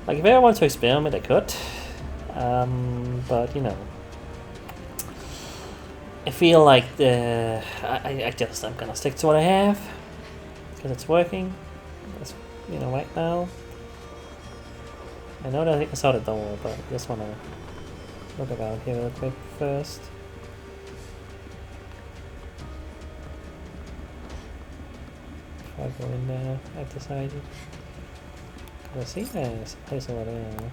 Like, if I want to experiment, I could. But, you know, I feel like I'm gonna stick to what I have, because it's working. That's, you know, right now. I know that I saw the door, but I just wanna look around here real quick first. Before I go in there, I've decided. I see there's a place over there.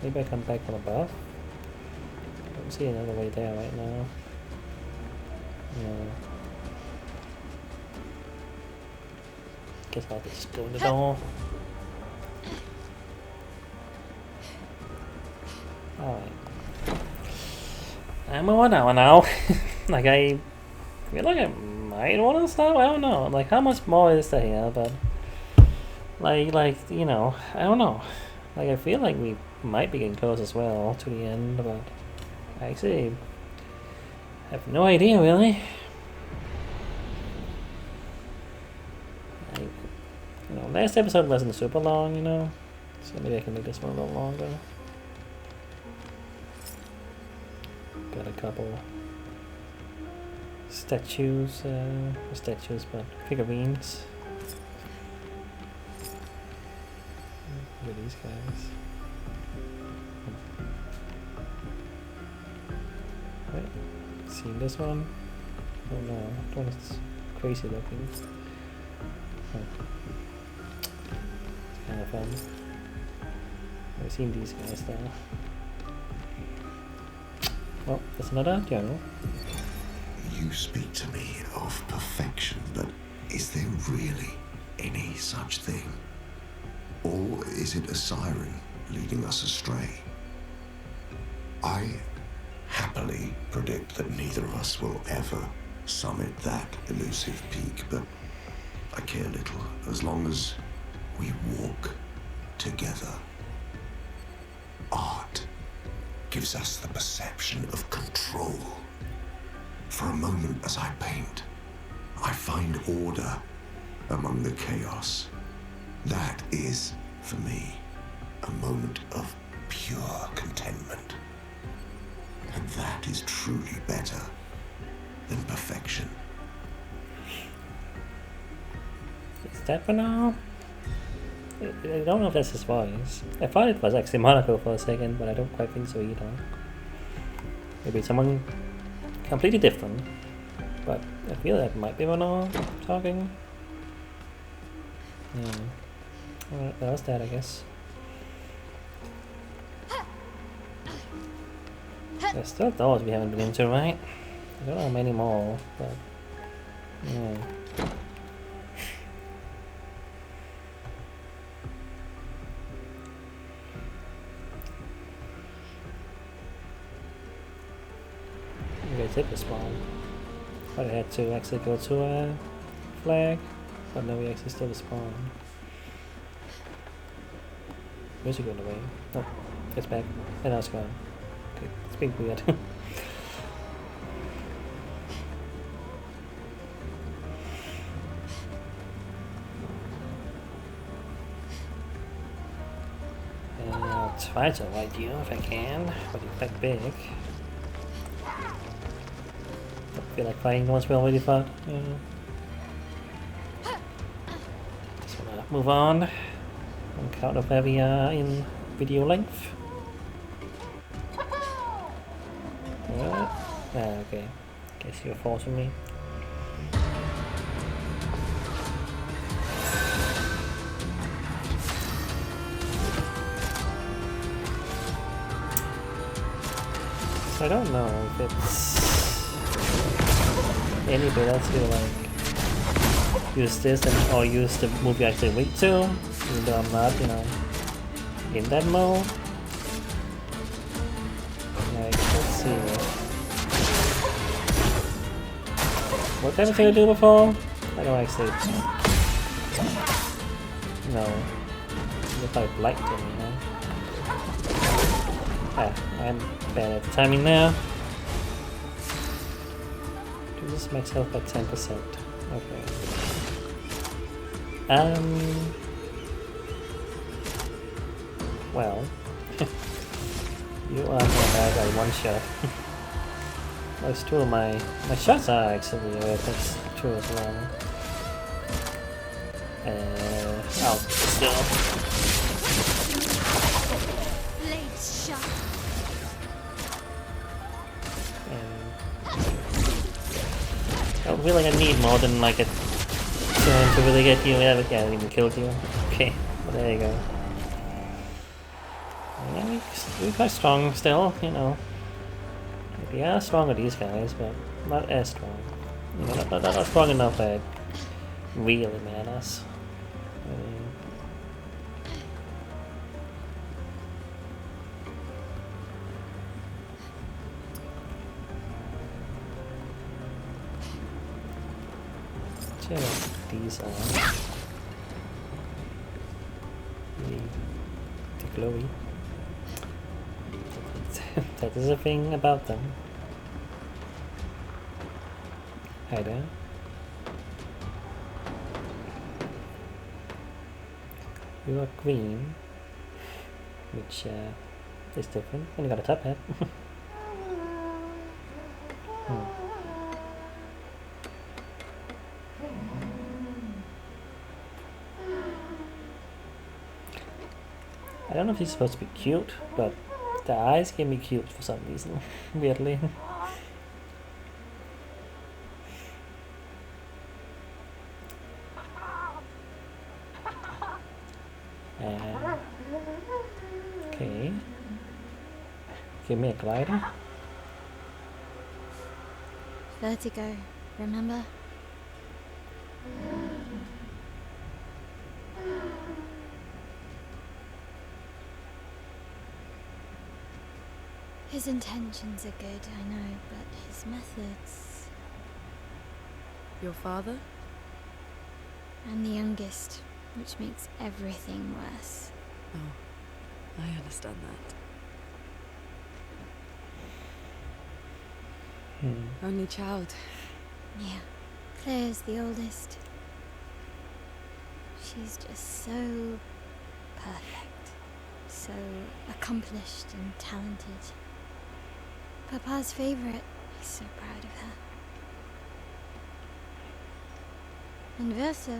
Maybe I come back from above? I don't see another way there right now. No. Guess I'll just go in the door. Alright. I'm a 1 hour now. Like, I feel like I might want to stop. I don't know. Like, how much more is there here? But, like, you know, I don't know. Like, I feel like we might be getting close as well to the end, but I actually have no idea, really. You know, last episode wasn't super long, you know, so maybe I can make this one a little longer. Got a couple statues, but figurines. Look at these guys. Wait, seen this one? Oh no, that one is crazy looking. Oh. Kind of fun. I've seen these guys though. Well, there's another journal. You speak to me of perfection, but is there really any such thing? Or is it a siren leading us astray? I happily predict that neither of us will ever summit that elusive peak, but I care little as long as we walk together. Art gives us the perception of control. For a moment as I paint, I find order among the chaos. That is, for me, a moment of pure contentment. And that is truly better than perfection. Is that for now? I don't know if that's his voice. I thought it was actually Monaco for a second, but I don't quite think so either. Maybe someone completely different. But I feel that might be Renault talking. Yeah. Alright, that was that, I guess. There's still doors we haven't been into, right? I don't know how many more, but... yeah. You guys hit the spawn. But I had to actually go to a flag, but now we actually still the spawn. Music went away. Oh, it's back. And now it's gone. Okay, it's being weird. And I'll try to light you if I can, but it's quite big. I feel like fighting the ones we already fought. Just wanna move on. On count of where we are in video length. What? Ah, okay. Guess you're forcing me. So I don't know if it's any better to like use this and or use the move you actually weak to, even though I'm not, you know, in that mode. Like, let's see. What did I do before? I don't actually no. Look like light to me, huh? Ah, I'm bad at the timing now. This makes health by 10%. Okay. Well, you are gonna die by one shot. Most two of my shots are actually that's true as well. Oh, still. Blades sharp. I don't really need more than like a turn to really get you. Yeah, I even killed you. Okay, well, there you go. Yeah, we're quite strong still, you know. We are stronger these guys, but not as strong. You know, not strong enough that it really matters. Check these on. The glowy. That is a thing about them. Hi there. You are green, which is different. And you got a top hat. I don't know if he's supposed to be cute, but the eyes can be cute for some reason, weirdly. Okay. Give me a glider. Vertigo, remember? His intentions are good, I know, but his methods... Your father? I'm the youngest, which makes everything worse. Oh, I understand that. Only child. Yeah, Claire's the oldest. She's just so perfect, so accomplished and talented. Papa's favorite. He's so proud of her. And Verso.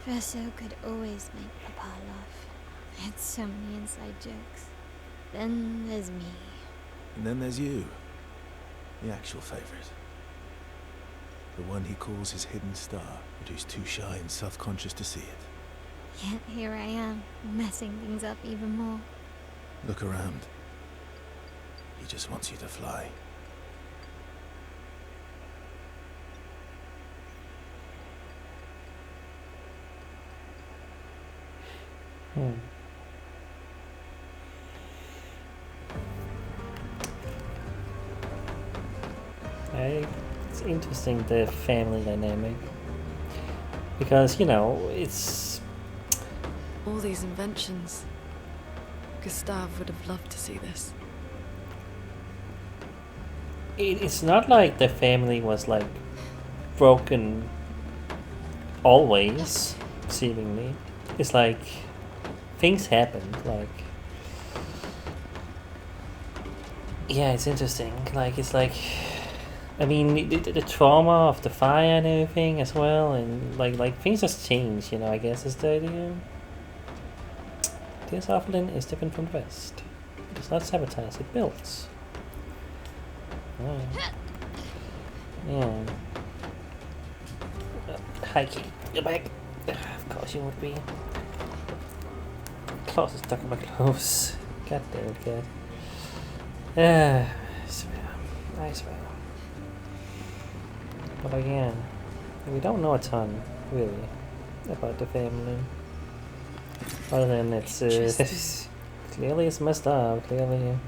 Verso could always make Papa laugh. I had so many inside jokes. Then there's me. And then there's you. The actual favorite. The one he calls his hidden star, but who's too shy and self-conscious to see it. Yet here I am, messing things up even more. Look around. He just wants you to fly. It's interesting, the family dynamic. Because, you know, it's... All these inventions. Gustave would have loved to see this. It's not like the family was, like, broken always, seemingly. It's like, things happened, like... Yeah, it's interesting. Like, it's like... I mean, the trauma of the fire and everything as well, and like things just change, you know, I guess is the idea. This Southland is different from the rest. It does not sabotage, it builds. Oh. Yeah. Hi, Kate. You're back. Of course you would be. Claws is stuck in my clothes. God damn it, cat. I swear. I swear. But again, we don't know a ton, really, about the family. Other than it's clearly it's messed up, clearly,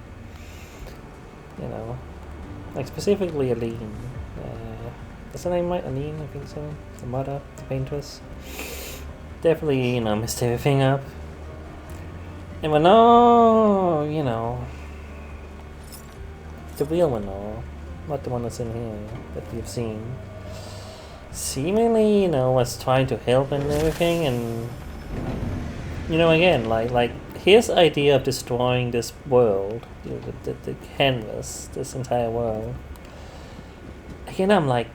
you know, like specifically Aline. Is the name right? Aline, I think so. The mother, the paintress. Definitely, you know, messed everything up. And Manor, you know, the real Manor. Not the one that's in here that we've seen. Seemingly, you know, was trying to help and everything, and you know, again, like his idea of destroying this world, the canvas, this entire world. Again, I'm like,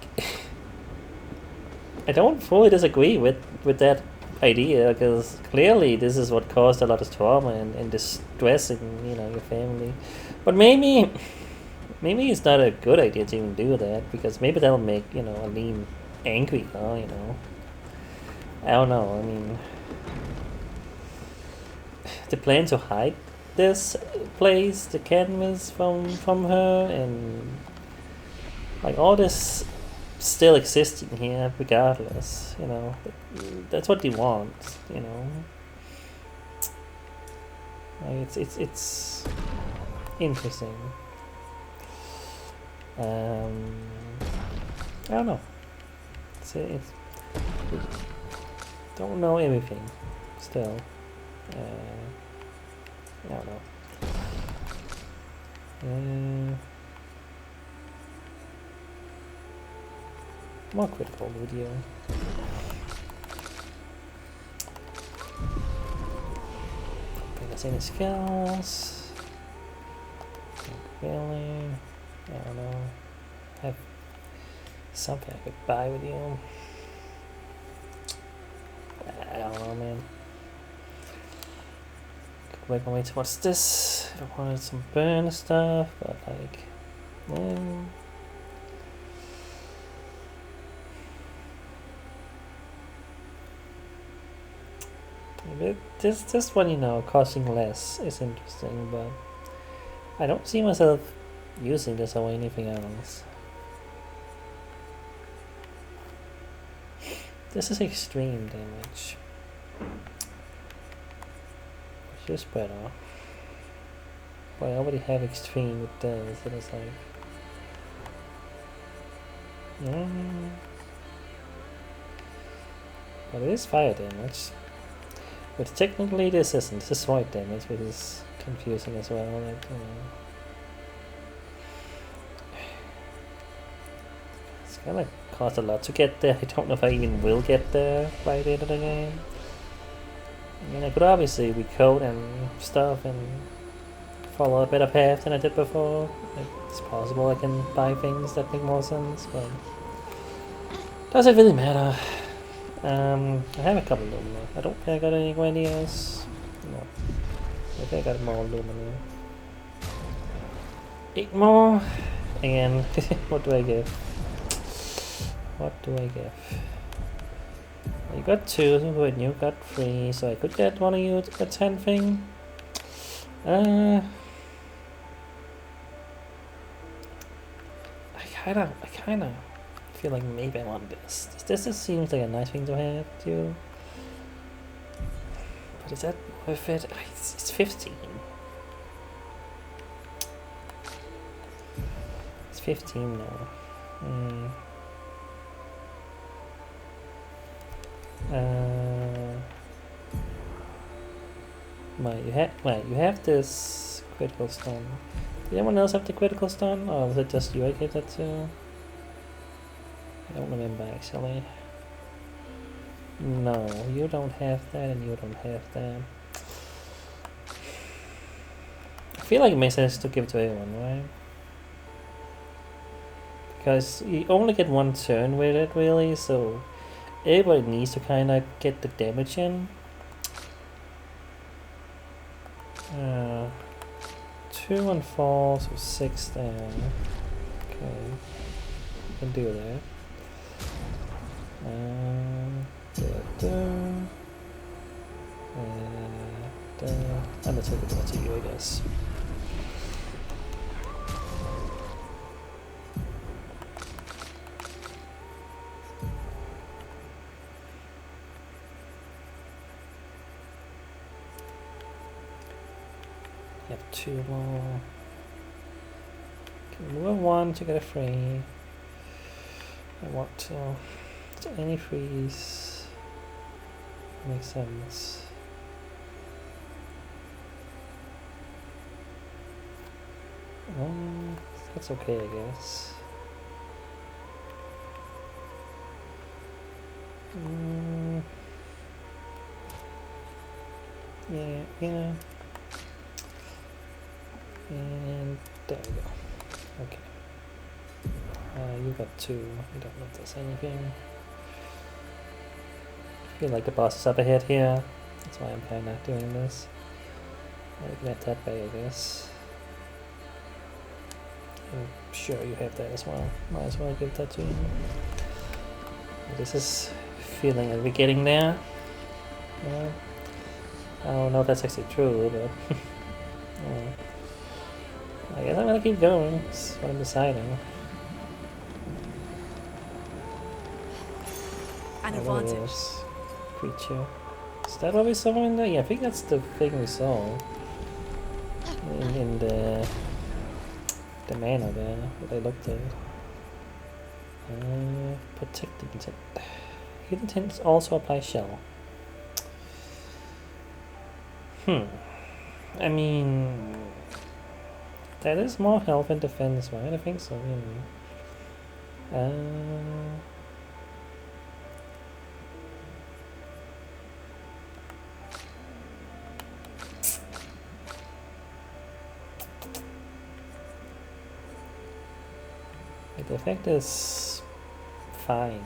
I don't fully disagree with that idea, because clearly this is what caused a lot of trauma and distress in, you know, your family. But maybe it's not a good idea to even do that, because maybe that'll make, you know, Aline angry, you know. I don't know, I mean... The plan to hide this place, the canvas from her, and... like all this still existing here regardless, you know. That's what they want, you know. Like it's interesting. I don't know. It's don't know everything still. I don't know. More critical video. Bring us any skills. Not really. I don't know. Have something I could buy with you. I don't know, man. Could make my way towards this. I wanted some burn stuff, but like, this one, you know, costing less is interesting, but I don't see myself using this or anything else. This is extreme damage, which is better. But I already have extreme with this, so it's like, but it is fire damage. But technically this isn't. This is void damage, which is confusing as well. Like, you know. It's gonna cost a lot to get there. I don't know if I even will get there by the end of the game. I mean, I could obviously recode and stuff and follow a better path than I did before. It's possible I can buy things that make more sense, but does it really matter? I have a couple of lumina. I don't think I got any grandiose. No. I think I got more lumina. 8 more. And what do I give? What do I give? You got 2, and you got 3, so I could get one of you a 10 thing. I kinda feel like maybe I want this. This just seems like a nice thing to have too. But is that worth it? It's 15. It's 15 now. You have this critical stone. Did anyone else have the critical stone, or was it just you I gave that to? I don't remember actually. No, you don't have that and you don't have that. I feel like it makes sense to give it to everyone, right? Because you only get one turn with it really, so everybody needs to kind of get the damage in. 2 and 4, so 6 there. Okay, you can do that. I'm gonna take it back to you, I guess. I have 2 more. Can move 1 to get a free. I want to. Any freeze makes sense. That's okay, I guess. Yeah. And there we go. Okay. You got 2. You don't notice anything. I feel like the boss is up ahead here. That's why I'm kinda doing this. I'll get that way, I guess. I'm sure you have that as well. Might as well give that to you. This is feeling like we're getting there. Yeah. I don't know if that's actually true, but I guess I'm gonna keep going. That's what I'm deciding. an Oh, what it advantage. is. Creature. Is that what we saw in there? Yeah, I think that's the thing we saw in the manor there that I looked at. Protecting intent. Hidden intents also apply shell. I mean, that is more health and defense, right? I think so, you know. The effect is fine.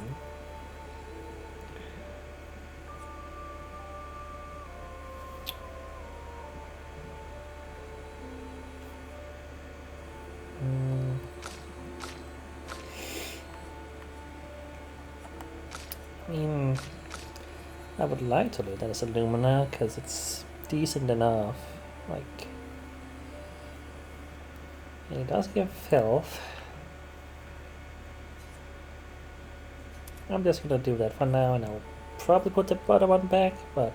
I mean, I would like to do that as a Lumina because it's decent enough. Like, it does give health. I'm just gonna do that for now, and I'll probably put the other one back, but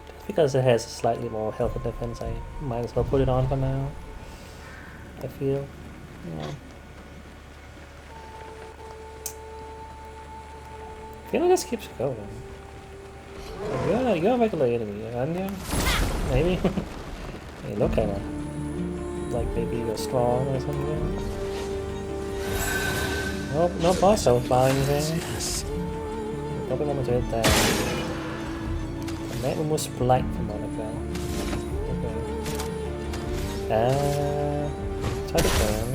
just because it has slightly more health and defense, I might as well put it on for now. I feel, yeah. I feel like this keeps going. You're a regular enemy, aren't you? Maybe? You look kinda like maybe you're strong or something. Nope, no boss so far anything. Probably want to hit that. And that one was blight from Monaco. Okay. Try to turn.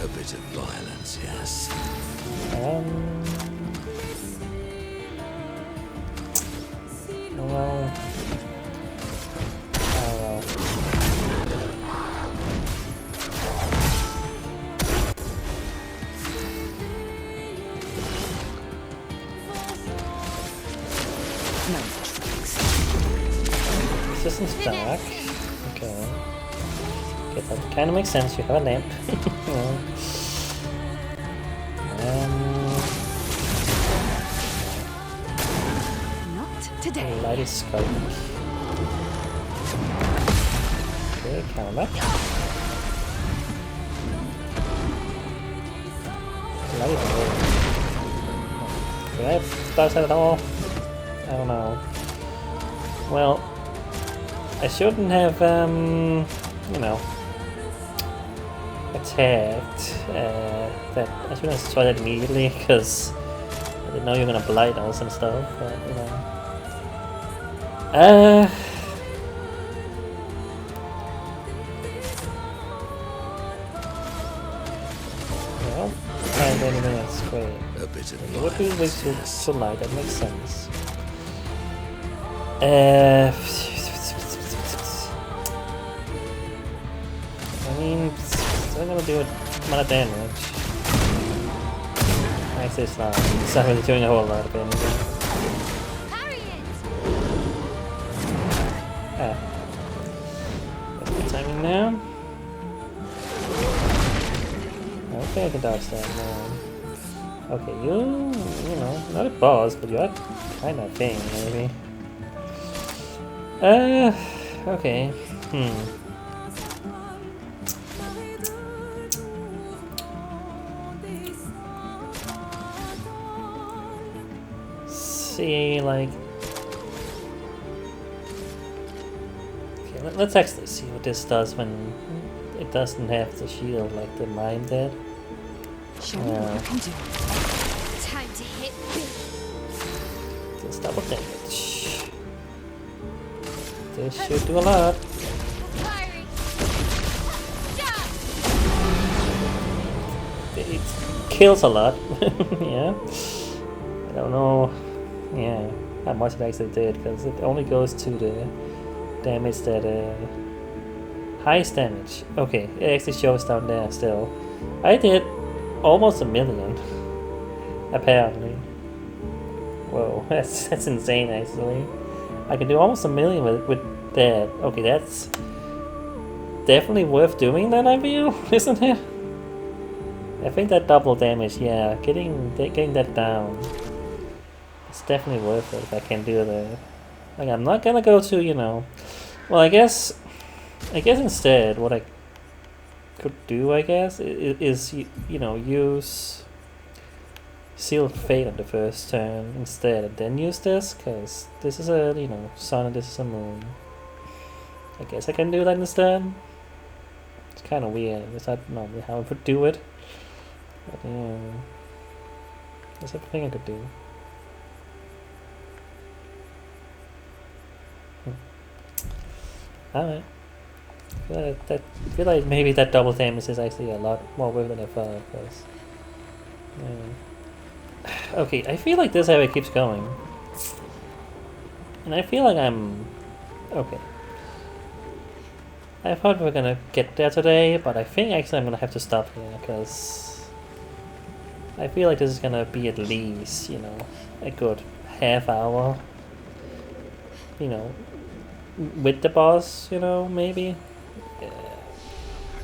A bit of violence, yes. Well. Oh well. Resistance back. Okay. Okay, that kind of makes sense. You have a lamp. Not today. Light is scope. Okay, counter. Light is low. Did I start that at all? I don't know. Well, I shouldn't have, you know, attacked that. I shouldn't have tried that immediately because I didn't know you were gonna blight us and stuff. But you know, well, find anything that's great. A bit of It would be violence, way yes. too light. That makes sense. I mean, I'm gonna do a lot of damage. Actually, it's not really doing a whole lot of damage. Parry it! Ah. Good timing now. Okay, I can dodge that now. Okay, you know, not a boss, but you're kind of thing, maybe. Okay. See, like... Okay, let's actually see what this does when it doesn't have the shield like the mine did. Show me what you can do. Time to hit big. Just double damage. This should do a lot. Firing. It kills a lot. Yeah. I don't know. Yeah, how much it actually did because it only goes to the damage that highest damage. Okay, it actually shows down there still. I did almost 1 million. Apparently. Whoa, that's insane actually. I can do almost 1 million with that. Okay, that's definitely worth doing then, I feel, isn't it? I think that double damage, yeah, getting that down. It's definitely worth it if I can do that. Like, I'm not gonna go to, you know... Well, I guess instead what I could do, I guess, is you know, use Sealed Fate on the first turn instead, and then use this, because this is a, you know, sun and this is a moon. I guess I can do that instead. It's kind of weird. It's not normally how I would do it. But yeah, that's a thing I could do. Alright. I feel like maybe that double damage is actually a lot more worth than I thought. Cause, yeah. Okay, I feel like this area keeps going. And I feel like I'm... Okay. I thought we were gonna get there today, but I think actually I'm gonna have to stop here, because I feel like this is gonna be at least, you know, a good half hour, you know, with the boss, you know, maybe.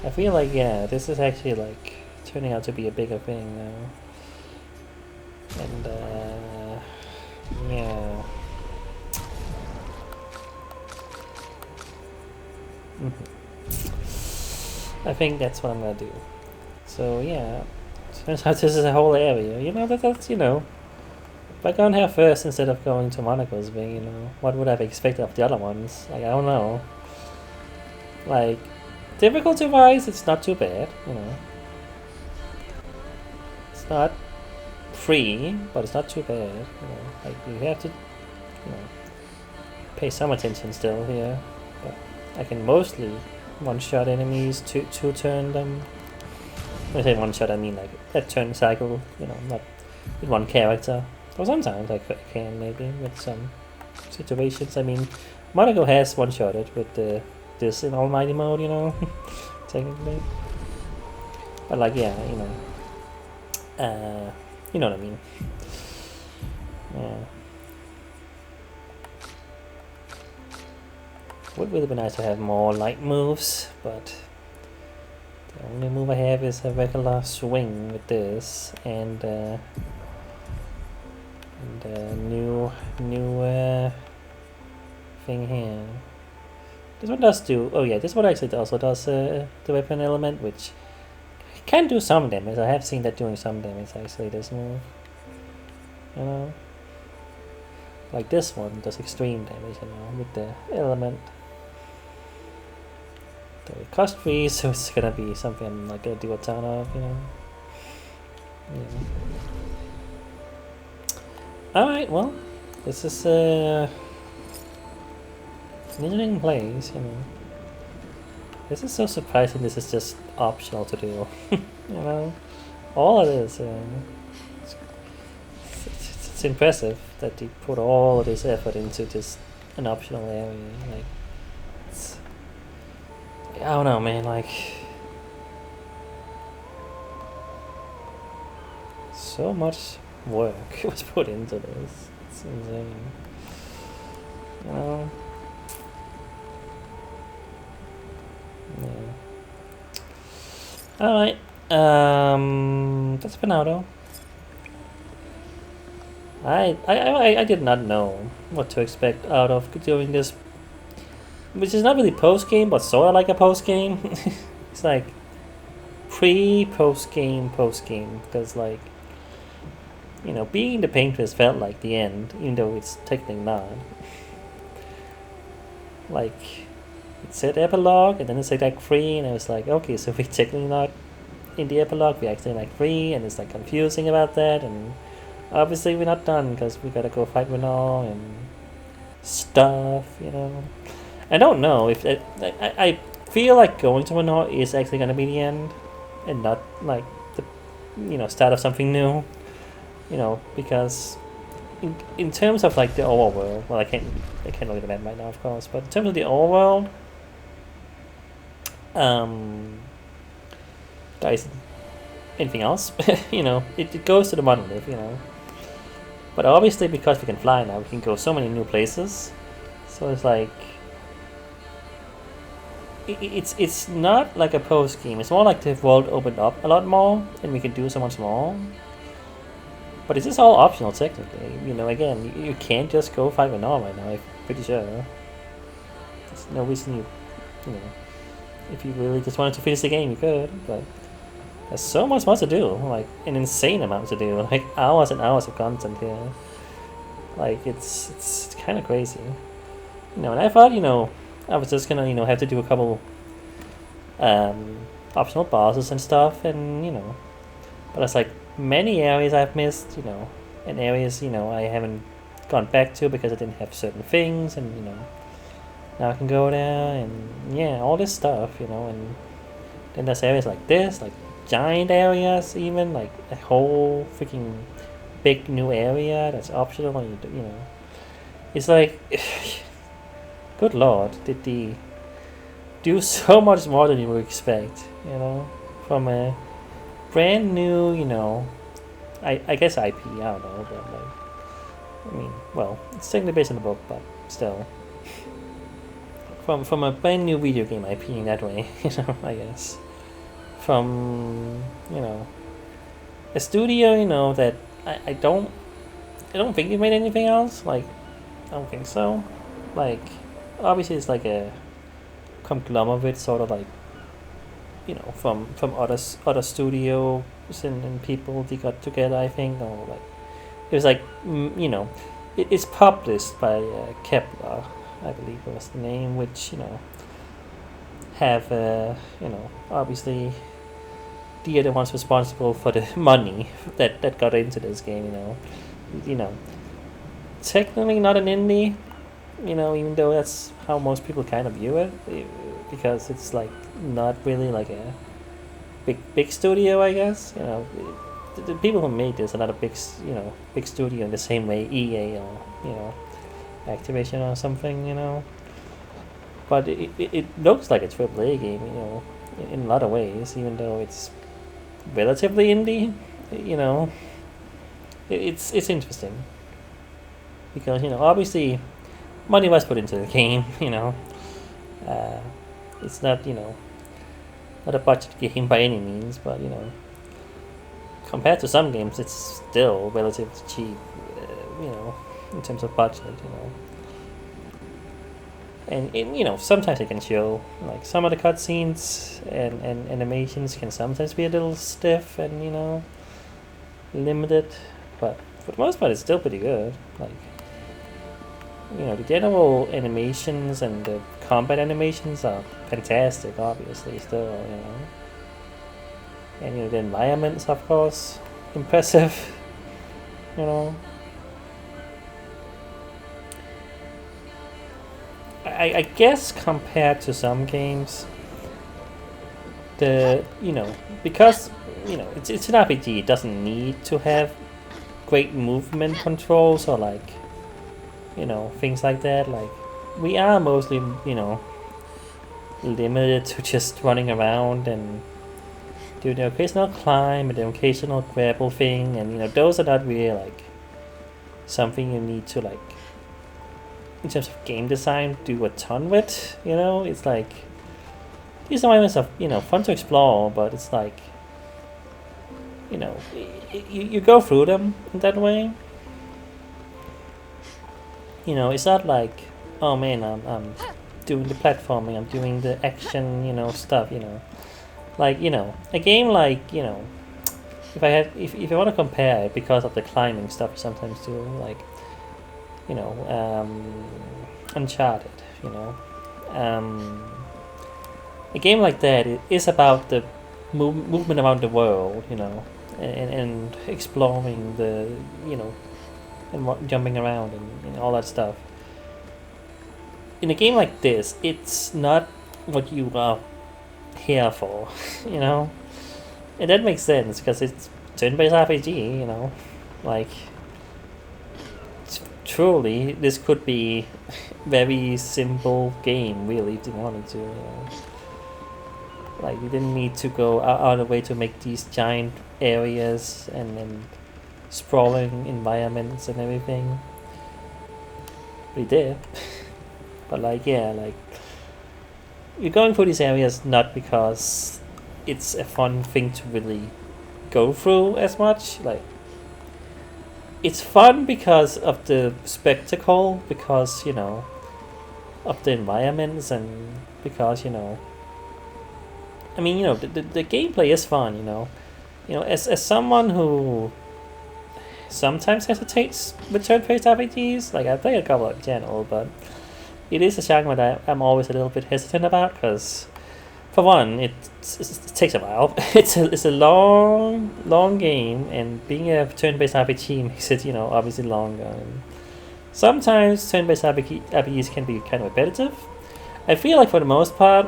I feel like, yeah, this is actually like turning out to be a bigger thing now. And yeah. I think that's what I'm gonna do. So yeah, turns out this is a whole area. You know, that's, you know, if I gone here first instead of going to Monaco's Bay, you know, what would I have expected of the other ones? Like, I don't know. Like, difficulty wise, it's not too bad, you know. It's not free, but it's not too bad, you know. Like, you have to, you know, pay some attention still here. But I can mostly one-shot enemies, two-turn them. When I say one-shot, I mean like a turn cycle, you know, not with one character. Or sometimes I can, maybe, with some situations. I mean, Monaco has one-shotted with this in Almighty mode, you know, technically. But like, yeah, you know, you know what I mean. Yeah. Would really be nice to have more light moves, but the only move I have is a regular swing with this, and new thing here. This one does do. Oh yeah, this one actually also does the weapon element, which can do some damage. I have seen that doing some damage actually. This move, you know, like this one does extreme damage, you know, with the element. It cost free, so it's gonna be something I'm not gonna do a ton of, you know. Yeah. Alright, well, this is an interesting place, you know. This is so surprising. This is just optional to do, you know. All it is, it's impressive that they put all of this effort into just an optional area. Like, it's, I don't know, man. Like, so much work was put into this. It's insane, you know. Yeah. Alright, that's for now though. I did not know what to expect out of doing this, which is not really post-game, but sort of like a post-game. It's like post-game, because like, you know, being the Paintress felt like the end, even though it's technically not. Like, it said epilogue, and then it said Act 3, and I was like, okay, so we're technically not in the epilogue, we're actually in Act 3, and it's like confusing about that, and obviously we're not done, because we gotta go fight Renault and stuff, you know. I don't know if I feel like going to Renault is actually gonna be the end, and not like the, you know, start of something new, you know, because in terms of like the overworld, well, I can't look at the map right now, of course, but in terms of the overworld, there isn't anything else. You know, it goes to the monolith, you know, but obviously because we can fly now, we can go so many new places, so it's like, it's not like a post game. It's more like the world opened up a lot more, and we could do so much more. But this is all optional technically. You know, again, you can't just go fight with all right now. I'm pretty sure. There's no reason you know, if you really just wanted to finish the game, you could. But there's so much more to do, like an insane amount to do, like hours and hours of content here. Like it's kind of crazy. You know, and I thought, you know, I was just gonna, you know, have to do a couple optional bosses and stuff, and you know, but it's like many areas I've missed, you know, and areas, you know, I haven't gone back to because I didn't have certain things, and you know, now I can go there, and yeah, all this stuff, you know, and then there's areas like this, like giant areas, even like a whole freaking big new area that's optional, and you know, it's like. Good lord, did they do so much more than you would expect, you know, from a brand new, you know, I guess IP, I don't know, but like, I mean, well, it's technically based on the book, but still, from a brand new video game IP in that way, you know, I guess, from, you know, a studio, you know, that I don't think they made anything else, like, I don't think so, like, obviously it's like a conglomerate sort of, like, you know, from other studios and people they got together, I think, or like it was like, you know, it's published by Kepler, I believe was the name, which, you know, have you know, obviously they are the ones responsible for the money that got into this game, you know, technically not an indie, you know, even though that's how most people kind of view it, because it's like not really like a big studio, I guess. You know, the people who made this are not a big studio in the same way EA or, you know, Activision or something, you know. But it looks like a AAA game, you know, in a lot of ways, even though it's relatively indie, you know. It's interesting because, you know, obviously money was put into the game, you know. It's not, you know, not a budget game by any means, but, you know, compared to some games, it's still relatively cheap, you know, in terms of budget, you know. And you know, sometimes it can show, like, some of the cutscenes and animations can sometimes be a little stiff and, you know, limited, but for the most part, it's still pretty good. Like, you know, the general animations and the combat animations are fantastic, obviously, still, you know. And, you know, the environments, of course, impressive, you know. I guess compared to some games, you know, because, you know, it's an RPG, it doesn't need to have great movement controls or, like, you know, things like that. Like, we are mostly, you know, limited to just running around and do the occasional climb and the occasional grapple thing, and, you know, those are not really, like, something you need to, like, in terms of game design, do a ton with, you know. It's like, these environments are, you know, fun to explore, but it's like, you know, you go through them in that way. You know, it's not like, oh man, I'm doing the platforming, I'm doing the action, you know, stuff, you know. Like, you know, a game like, you know, if I want to compare it, because of the climbing stuff you sometimes do, like, you know, Uncharted, you know, a game like that, it is about the movement around the world, you know, and exploring the, you know, and jumping around and all that stuff. In a game like this, it's not what you are here for, you know, and that makes sense because it's turn-based RPG, you know, like, truly this could be very simple game, really, if you wanted to, you know. Like, you didn't need to go out of the way to make these giant areas and sprawling environments and everything. But he did. But, like, yeah, like, you're going through these areas not because it's a fun thing to really go through as much. Like, it's fun because of the spectacle, because, you know, of the environments, and because, you know, I mean, you know, the gameplay is fun, you know. You know, as someone who sometimes hesitates with turn-based RPGs, like, I played a couple in general, but it is a genre that I'm always a little bit hesitant about, because, for one, it takes a while. It's a long game, and being a turn-based RPG makes it, you know, obviously longer. And sometimes turn-based RPGs can be kind of repetitive. I feel like for the most part,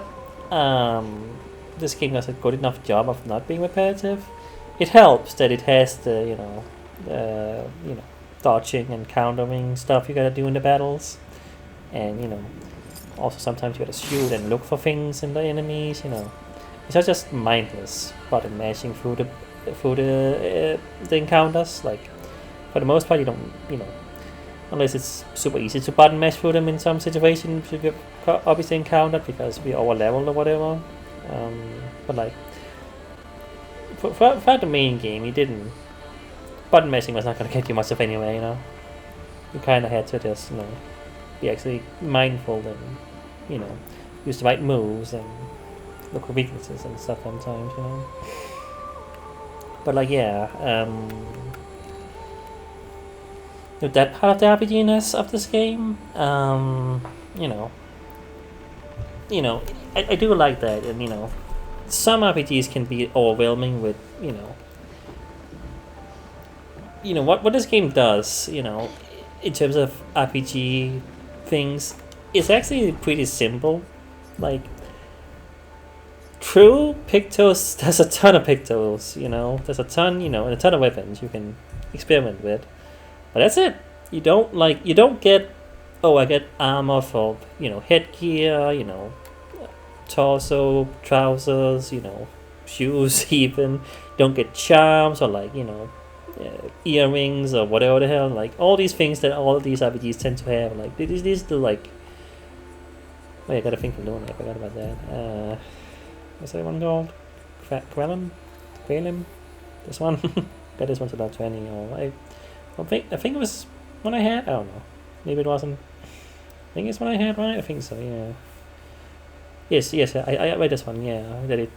this game does a good enough job of not being repetitive. It helps that it has the, you know, dodging and countering stuff you gotta do in the battles, and, you know, also sometimes you gotta shoot and look for things in the enemies. You know, it's not just mindless button mashing through the encounters. Like, for the most part, you don't, you know, unless it's super easy to button mash through them in some situations we've obviously encountered because we over leveled or whatever. But like, for the main game, you didn't. Button mashing was not gonna get you much of anyway. You know, you kind of had to just, you know, be actually mindful and, you know, use the right moves and look for weaknesses and stuff sometimes, you know. But like, yeah, with that part of the RPGness of this game, you know, I do like that, and, you know, some RPGs can be overwhelming with, you know, what this game does, you know, in terms of RPG things, it's actually pretty simple. Like, true Pictos, there's a ton of Pictos, you know, there's a ton, you know, and a ton of weapons you can experiment with, but that's it. You don't get, oh, I get armor for, you know, headgear, you know, torso, trousers, you know, shoes even. You don't get charms or, like, you know, earrings or whatever the hell, like all these things that all of these RPGs tend to have. Like, these the, like, wait, I got a thing from doing it, I forgot about that. What's that one called? Quellum? This one? Bet this one's about 20, or I think it was one I had, I don't know, maybe it wasn't. I think it's one I had, right? I think so, yeah. Yes, I read this one, yeah, that it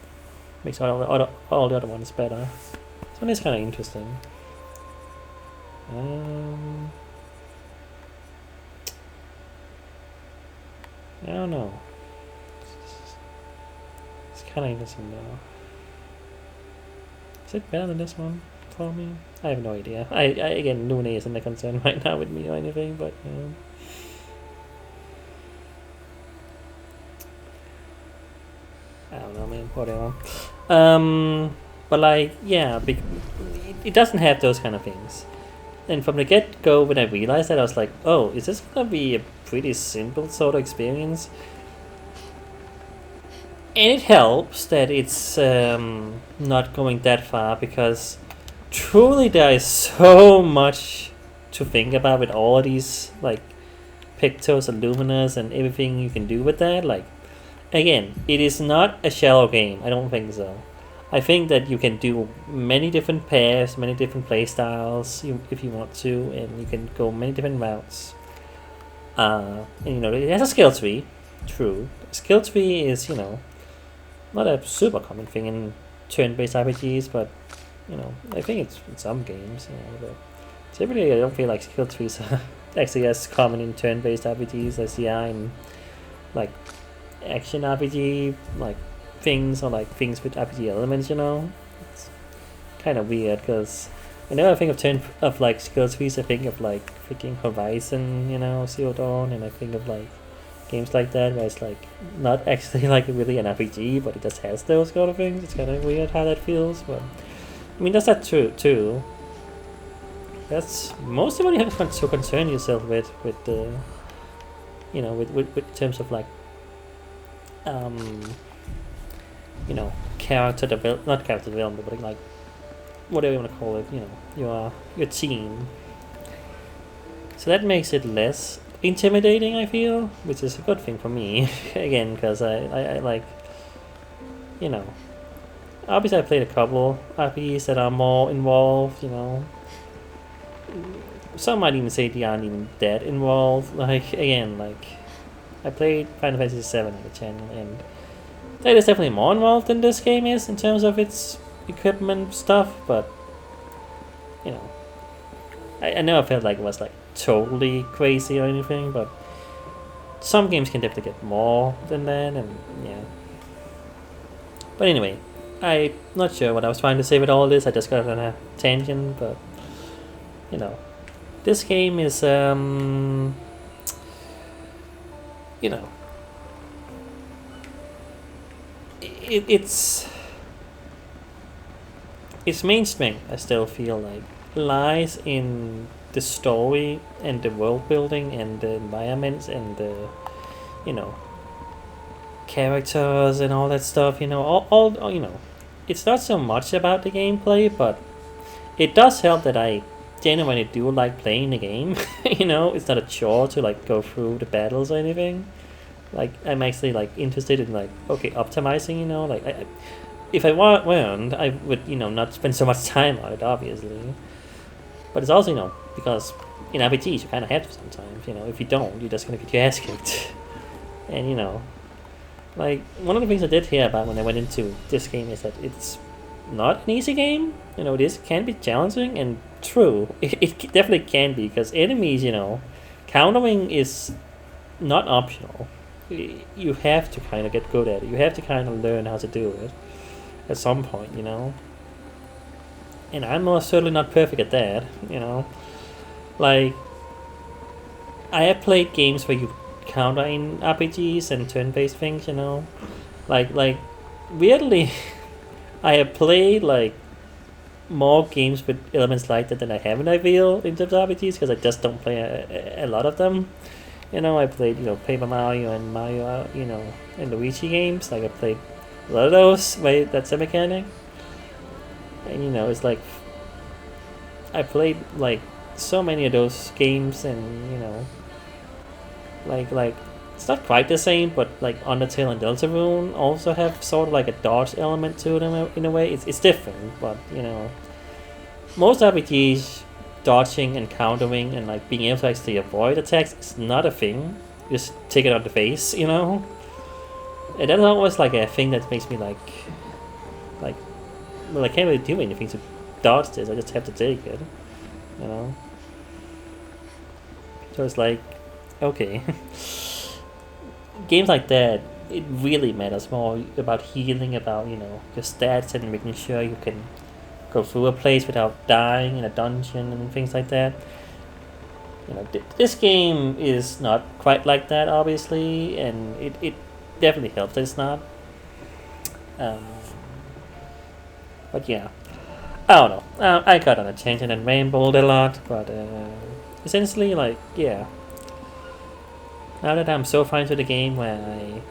makes all the other ones better. This one is kind of interesting. I don't know. It's kind of interesting though. Is it better than this one for me? I have no idea. I again, Lune isn't a concern right now with me or anything, but I don't know, man. Whatever. But like, yeah, it doesn't have those kind of things. And from the get-go, when I realized that, I was like, oh, is this gonna be a pretty simple sort of experience? And it helps that it's not going that far, because truly there is so much to think about with all of these, like, Pictos and Luminas and everything you can do with that. Like, again, it is not a shallow game. I don't think so. I think that you can do many different pairs, many different playstyles if you want to, and you can go many different routes. And, you know, it has a skill tree. True. Skill tree is, you know, not a super common thing in turn-based RPGs, but, you know, I think it's in some games, you know, but typically I don't feel like skill trees are actually as common in turn-based RPGs as they are in, like, action RPG, like, things, or like things with RPG elements, you know. It's kind of weird, because whenever I think of like skill trees, I think of like freaking Horizon, you know, Zero Dawn, and I think of like games like that where it's like not actually like really an RPG, but it just has those kind of things. It's kind of weird how that feels, but I mean, that's not true too. That's mostly what you have to concern yourself with the, you know, with terms of like, you know, not character development, but like, whatever you want to call it, you know, your team. So that makes it less intimidating, I feel, which is a good thing for me. Again, because I like, you know, obviously I played a couple RPGs that are more involved, you know. Some might even say they aren't even that involved. Like, again, like, I played Final Fantasy VII on the channel, and that is definitely more involved than this game is in terms of its equipment stuff, but, you know, I never felt like it was, like, totally crazy or anything, but some games can definitely get more than that, and, yeah. But anyway, I'm not sure what I was trying to say with all this, I just got on a tangent, but, you know, this game is, you know, its main strength, I still feel like, lies in the story and the world building and the environments and the, you know, characters and all that stuff, you know, all you know, it's not so much about the gameplay, but it does help that I genuinely do like playing the game. You know, it's not a chore to like go through the battles or anything. Like, I'm actually like interested in like, okay, optimizing, you know, like if I weren't, I would, you know, not spend so much time on it, obviously. But it's also, you know, because in RPGs you kind of have to sometimes, you know, if you don't, you're just gonna get your ass kicked. And, you know, like, one of the things I did hear about when I went into this game is that it's not an easy game. You know, this can be challenging, and true, it definitely can be, because enemies, you know, countering is not optional. You have to kind of get good at it. You have to kind of learn how to do it at some point, you know. And I'm most certainly not perfect at that, you know. Like, I have played games where you counter in RPGs and turn-based things, you know. Like weirdly, I have played like more games with elements like that than I have in I feel in terms of RPGs, because I just don't play a lot of them. You know, I played, you know, Paper Mario and Mario, you know, and Luigi games. Like, I played a lot of those. Wait, that's a mechanic. And, you know, it's like, I played like so many of those games, and, you know, like it's not quite the same, but like Undertale and Deltarune also have sort of like a dodge element to them in a way. It's different, but, you know, most RPGs, dodging and countering and like being able to actually avoid attacks is not a thing. Just take it on the face, you know. And that's always like a thing that makes me like, well, I can't really do anything to dodge this. I just have to take it, you know. So it's like, okay. Games like that, it really matters more about healing, about, you know, your stats, and making sure you can go through a place without dying in a dungeon and things like that. You know, this game is not quite like that, obviously, and it definitely helps that it's not. But yeah, I don't know. I got on a tangent and rambled a lot, but essentially, like, yeah. Now that I'm so far into the game, where I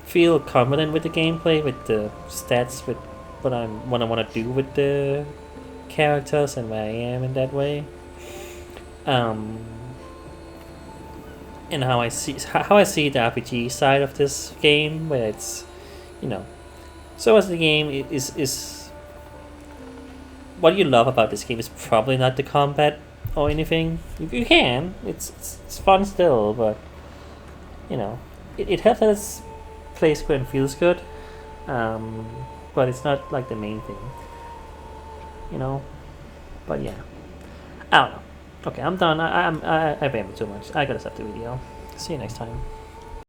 feel confident with the gameplay, with the stats, with what I want to do with the characters, and where I am in that way, and how I see the RPG side of this game, where it's, you know, so as the game is what you love about this game is probably not the combat or anything. You can, it's fun still, but, you know, it helps that it's plays good and feels good, but it's not like the main thing, you know. But yeah, I don't know. Okay, I'm done. I rambled too much. I gotta stop the video. See you next time.